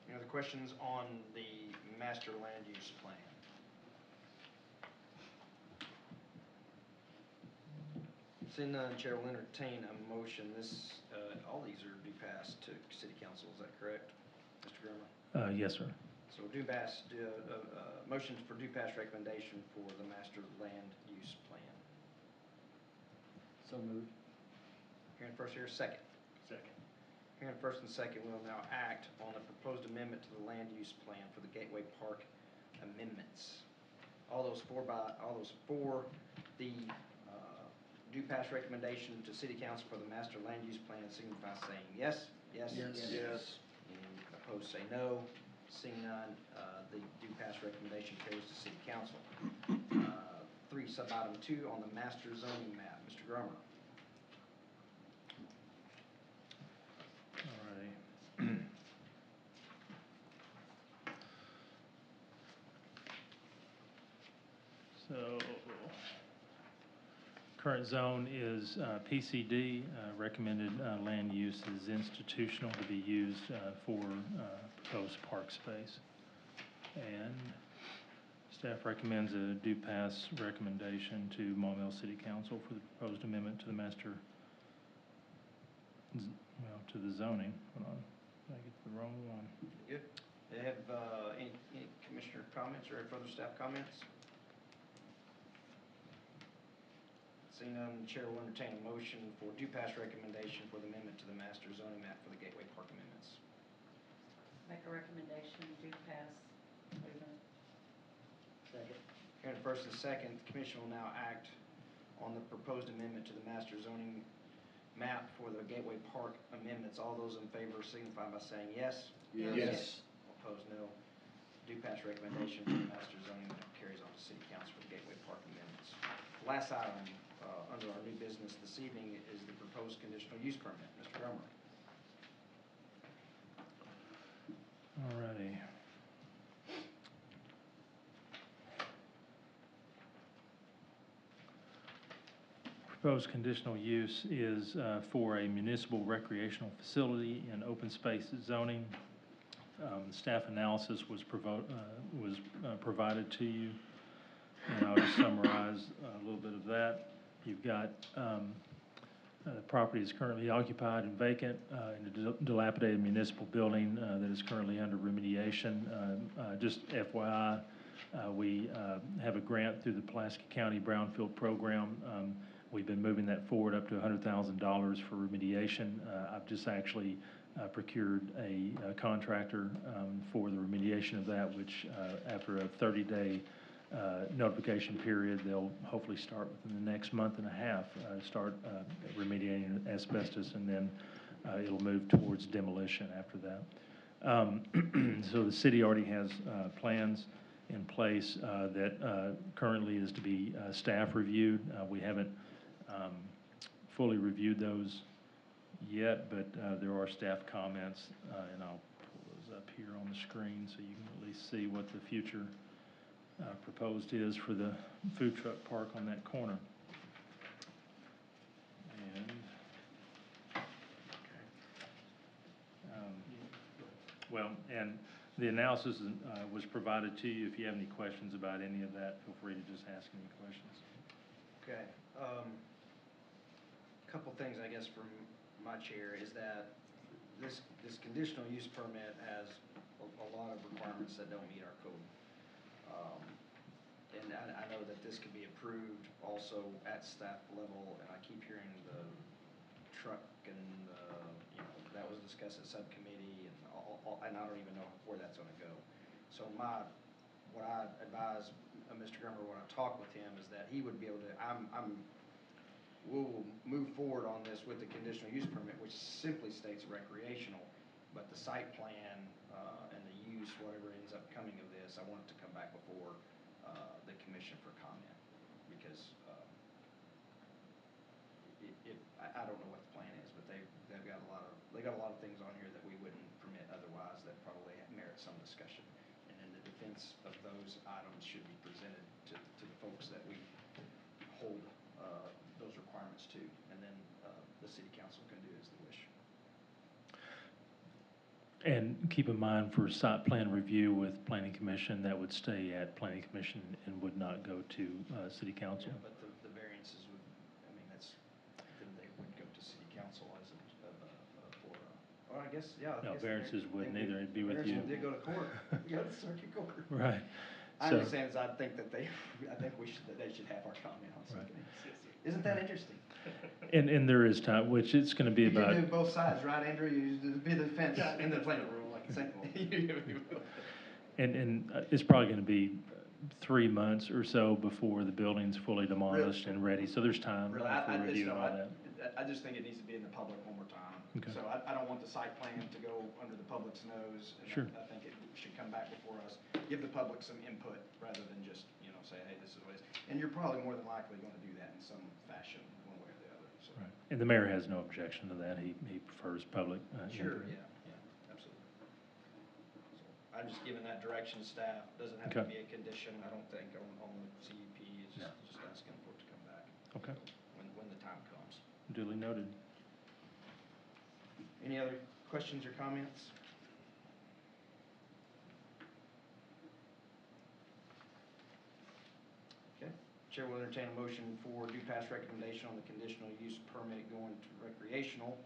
S1: Any other questions on the master land use plan? Seeing none, Chair will entertain a motion. All these are due pass to city council, is that correct, Mr. Grimmer?
S2: Yes, sir.
S1: So due pass, motions for due pass recommendation for the master land use plan.
S4: So moved.
S1: Hearing first, here, second.
S6: Second.
S1: Hearing first and second, we will now act on the proposed amendment to the land use plan for the Gateway Park amendments. All those for the due pass recommendation to city council for the master land use plan signify saying yes. Yes?
S9: Yes.
S1: And opposed say no. Seeing none, the due pass recommendation carries to city council. 3, sub-item 2 on the master zoning map. Mr. Grummer.
S2: Alrighty. So, current zone is PCD. Recommended land use is institutional to be used for proposed park space. And staff recommends a due pass recommendation to Maumelle City Council for the proposed amendment to the master, to the zoning. Hold on, did I get the wrong one?
S1: Good. Do you have any commissioner comments or any further staff comments? Seeing none, the chair will entertain a motion for due pass recommendation for the amendment to the master zoning map for the Gateway Park amendments.
S5: Make a recommendation, due pass, movement.
S4: Second.
S1: Hearing the first and second, the commission will now act on the proposed amendment to the master zoning map for the Gateway Park amendments. All those in favor signify by saying yes.
S9: Yes.
S1: Opposed, no. Due pass recommendation for the master zoning map carries on to city council for the Gateway Park amendments. Last item under our new business this evening is the proposed conditional use permit. Mr. Grummer.
S2: Alrighty. Proposed conditional use is for a municipal recreational facility in open space zoning. Staff analysis was provided to you, and I'll just summarize a little bit of that. You've got the property is currently occupied and vacant in a dilapidated municipal building that is currently under remediation. Just FYI, we have a grant through the Pulaski County Brownfield Program. We've been moving that forward up to $100,000 for remediation. I've just actually procured a contractor for the remediation of that, which after a 30-day notification period, they'll hopefully start within the next month and a half, start remediating asbestos, and then it'll move towards demolition after that. So the city already has plans in place that currently is to be staff reviewed. We haven't fully reviewed those yet, but there are staff comments, and I'll pull those up here on the screen so you can at least see what the future proposed is for the food truck park on that corner. And and the analysis was provided to you. If you have any questions about any of that, feel free to just ask any questions.
S1: Okay. Couple things, I guess, from my chair is that this conditional use permit has a lot of requirements that don't meet our code. And I know that this could be approved also at staff level, and I keep hearing the truck and that was discussed at subcommittee, and I don't even know where that's going to go. So what I advise Mr. Grummer when I talk with him is that he would be able to, we'll move forward on this with the conditional use permit, which simply states recreational, but the site plan and the use, whatever ends up coming of this, I want it to come back before the commission for comment, because I don't know what the plan is, but they've got a lot of things on here that we wouldn't permit otherwise that probably merit some discussion. And then the defense of those items should be presented to the folks that we hold city council can do as they wish.
S2: And keep in mind for site plan review with planning commission, that would stay at planning commission and would not go to, city council.
S1: Yeah, but the variances would, I mean, then they would go to city council as or I guess, yeah. I
S2: No,
S1: guess
S2: variances
S1: they
S2: wouldn't
S1: would-
S2: either, it'd be with you.
S1: Variances did go to court, go to circuit court.
S2: Right.
S1: I
S2: So-
S1: understand, I think that they should have our comment on something. Isn't that interesting?
S2: And there is time, which it's gonna be
S1: You
S2: about.
S1: can do both sides, right, Andrew? You be the defense in the playing room, like,
S2: And it's probably gonna be 3 months or so before the building's fully demolished and ready, so there's time
S1: Really,
S2: for review and all that.
S1: I just think it needs to be in the public one more time.
S2: Okay.
S1: So I don't want the site plan to go under the public's nose. And
S2: Sure.
S1: I think it should come back before us, give the public some input rather than just, say, hey, this is what it is. And you're probably more than likely gonna do that in some fashion, one way or the other, so.
S2: Right. And the mayor has no objection to that, he prefers public.
S1: Sure,
S2: input.
S1: yeah, absolutely. So I'm just giving that direction to staff, doesn't have to
S2: Okay.
S1: be a condition, I don't think, on the CUP, it's
S2: No.
S1: just asking for it to come back.
S2: Okay.
S1: When the time comes.
S2: Duly noted.
S1: Any other questions or comments? Okay, Chair will entertain a motion for due pass recommendation on the conditional use permit going to recreational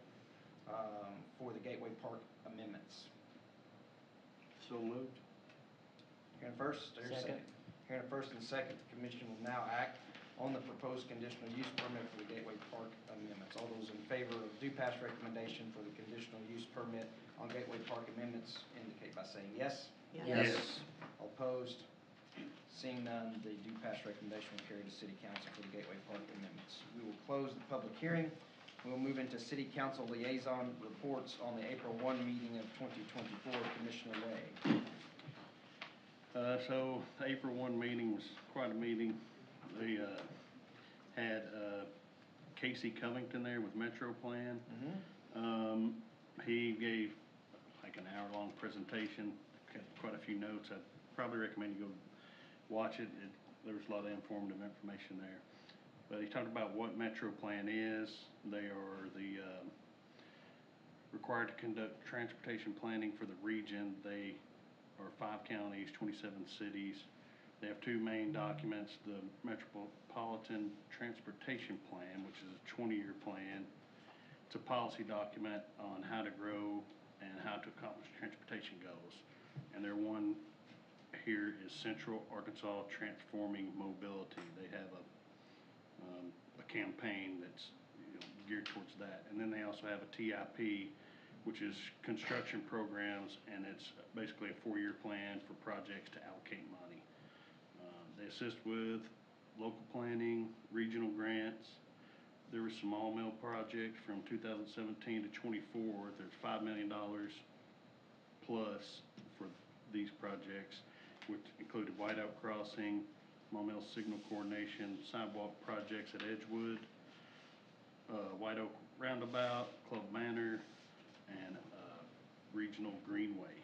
S1: for the Gateway Park amendments.
S9: So moved.
S1: Hearing first, there's a second. Hearing a first and second, the commission will now act on the proposed conditional use permit for the Gateway Park amendments. All those in favor of due pass recommendation for the conditional use permit on Gateway Park amendments indicate by saying yes.
S3: Yes.
S1: All opposed? Seeing none, the due pass recommendation will carry to city council for the Gateway Park amendments. We will close the public hearing. We'll move into city council liaison reports on the April 1 meeting of 2024. Commissioner Ray.
S8: So the April 1 meeting was quite a meeting. They had Casey Covington there with Metro Plan. He gave like an hour-long presentation, had quite a few notes. I'd probably recommend you go watch it. There was a lot of informative information there. But he talked about what Metro Plan is. They are the required to conduct transportation planning for the region. They are 5 counties, 27 cities. They have 2 main documents, the Metropolitan Transportation Plan, which is a 20-year plan. It's a policy document on how to grow and how to accomplish transportation goals. And their one here is Central Arkansas Transforming Mobility. They have a campaign that's geared towards that. And then they also have a TIP, which is construction programs, and it's basically a 4-year plan for projects to allocate money. They assist with local planning, regional grants. There were some all mill projects from 2017 to 24. There's $5 million plus for these projects, which included Whiteout Crossing, Maumelle Signal Coordination, sidewalk projects at Edgewood, White Oak Roundabout, Club Manor, and Regional Greenway.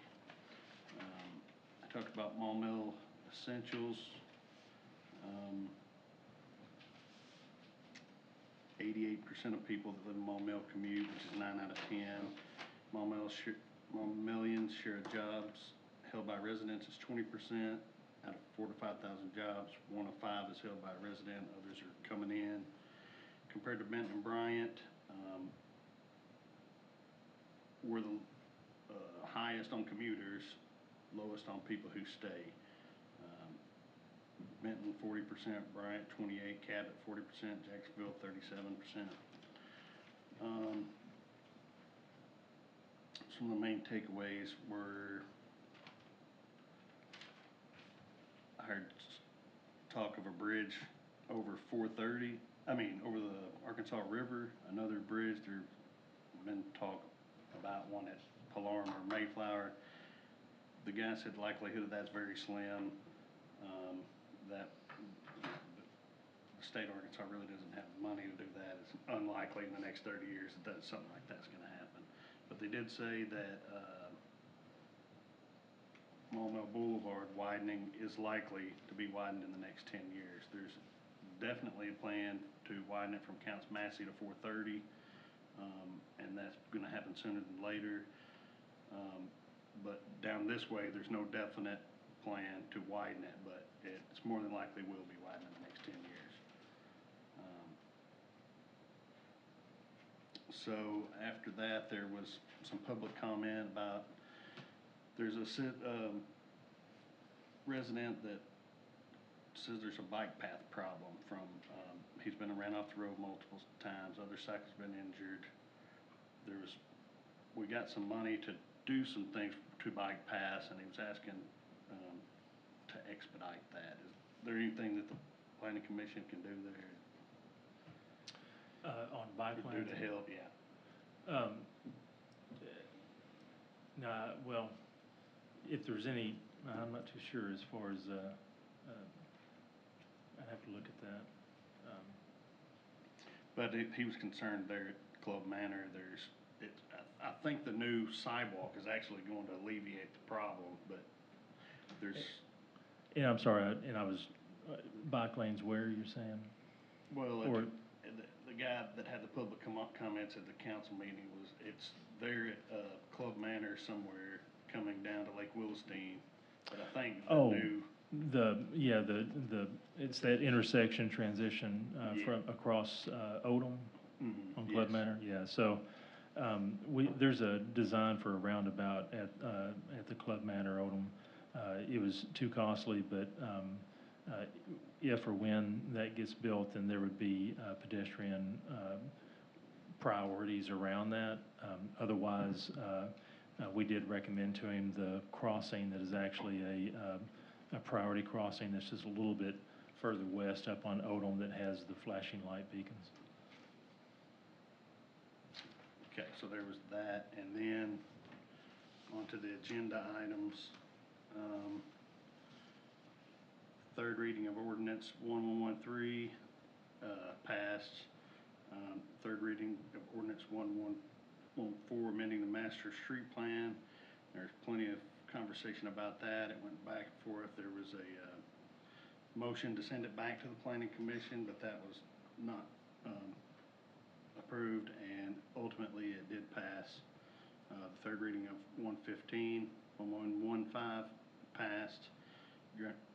S8: I talked about Maumelle Essentials. 88% of people that live in Maumelle commute, which is 9 out of 10. Maumellians share of jobs held by residents is 20%. Out of 4,000 to 5,000 jobs, 1 of 5 is held by a resident. Others are coming in. Compared to Benton and Bryant, we're the highest on commuters, lowest on people who stay. Benton 40%, Bryant 28%, Cabot 40%, Jacksonville 37%. Some of the main takeaways were, I heard talk of a bridge over over the Arkansas River, another bridge. There's been talk about one at Palermo or Mayflower. The guy said likelihood of that's very slim. That the state of Arkansas really doesn't have the money to do that. It's unlikely in the next 30 years that something like that's going to happen. But they did say that Maumelle Boulevard widening is likely to be widened in the next 10 years. There's definitely a plan to widen it from Counts Massey to 430. and that's gonna happen sooner than later. But down this way, there's no definite plan to widen it, but it's more than likely will be widened in the next 10 years. So after that, there was some public comment about, there's a resident that says there's a bike path problem from, he's been ran off the road multiple times, other cyclists been injured. We got some money to do some things to bike paths, and he was asking to expedite that. Is there anything that the planning commission can do there?
S2: On bike
S8: To do
S2: lanes?
S8: to help, yeah.
S2: Nah, well, if there's any, I'm not too sure as far as, I'd have to look at that.
S8: But he was concerned there at Club Manor, I think the new sidewalk is actually going to alleviate the problem, but there's,
S2: Yeah, I'm sorry, and I was, bike lanes where, you're saying?
S8: well,
S2: Or-
S8: the guy that had the public comments at the council meeting it's there at Club Manor somewhere coming down to Lake Willisteen, but I think the
S2: Oh.
S8: new,
S2: It's that intersection transition,
S8: Yeah.
S2: from, across, Odom on Club
S8: yes.
S2: Manor, yeah, so, there's a design for a roundabout at the Club Manor, Odom. It was too costly, but, if or when that gets built, then there would be, pedestrian, priorities around that. Otherwise, we did recommend to him the crossing that is actually a priority crossing that's just a little bit further west up on Odom that has the flashing light beacons.
S8: okay, so there was that, and then onto the agenda items. Third reading of ordinance 1113 passed. Third reading of ordinance 1114 amending the master street plan. There's plenty of conversation about that. It went back and forth. There was a motion to send it back to the planning commission, but that was not approved, and ultimately it did pass. The third reading of 1115 passed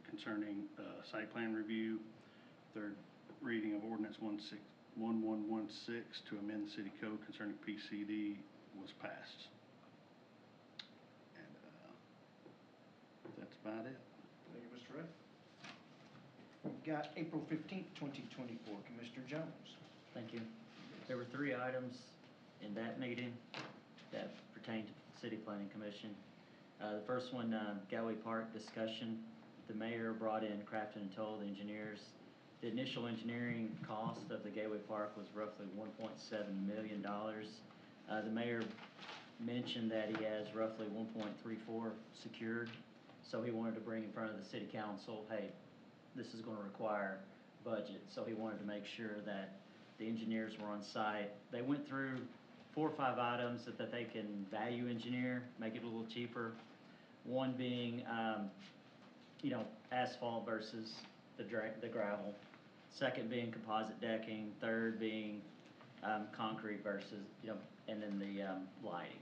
S8: concerning site plan review. Third reading of ordinance 1116 to amend the city code concerning PCD was passed. And that's about it.
S1: Thank you, Mr. Ray. We've got April 15th, 2024, Commissioner Jones.
S4: Thank you. There were 3 items in that meeting that pertained to the City Planning Commission. The first one, Galway Park discussion. The mayor brought in Crafton and Toll, the engineers. The initial engineering cost of the Gateway Park was roughly $1.7 million. The mayor mentioned that he has roughly 1.34 secured, so he wanted to bring in front of the city council, hey, this is gonna require budget, so he wanted to make sure that the engineers were on site. They went through 4 or 5 items that they can value engineer, make it a little cheaper. One being, asphalt versus the gravel. Second being composite decking. Third being concrete versus, and then the lighting.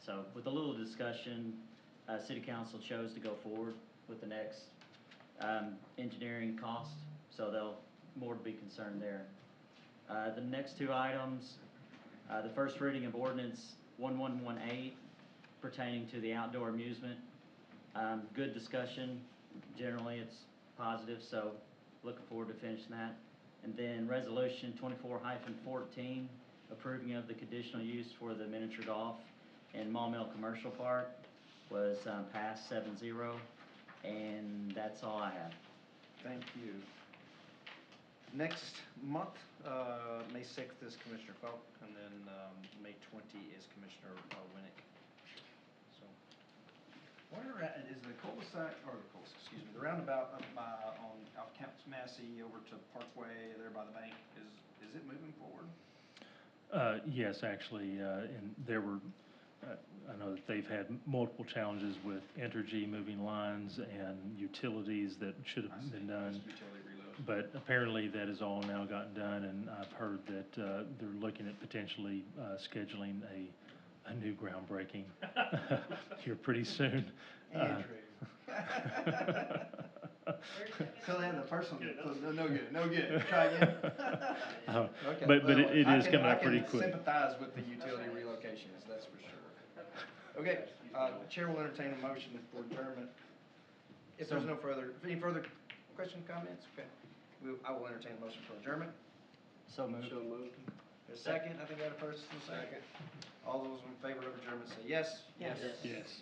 S4: So with a little discussion, city council chose to go forward with the next engineering cost, so they'll more to be concerned there. The next 2 items, the first reading of ordinance 1118 pertaining to the outdoor amusement. Good discussion. Generally, it's positive, so looking forward to finishing that. And then resolution 24-14, approving of the conditional use for the miniature golf in Maumelle Commercial Park was passed 7-0, and that's all I have.
S1: Thank you. Next month, May 6th is Commissioner Falk, and then May 20 is Commissioner Winnick. So, where is the cul-de-sac, the roundabout up by, on Counts Massey over to Parkway there by the bank, is it moving forward?
S2: Yes, actually, and there were, I know that they've had multiple challenges with Entergy moving lines and utilities that should have been done.
S1: Utility reloads.
S2: But apparently that has all now gotten done, and I've heard that they're looking at potentially scheduling a new groundbreaking here pretty soon.
S1: So they had the first one, no good, try again.
S2: Uh,
S1: Okay,
S2: But
S1: well,
S2: it
S1: I
S2: is
S1: can-
S2: coming up pretty quick.
S1: I can sympathize with the utility relocations, that's for sure. Okay, Chair will entertain a motion for adjournment. If there's no further, any further questions, comments? Okay, I will entertain a motion for adjournment.
S4: So moved.
S9: So moved.
S1: A second, I think I had a first and a second. All those in favor of adjournment say yes.
S5: Yes.
S6: Yes.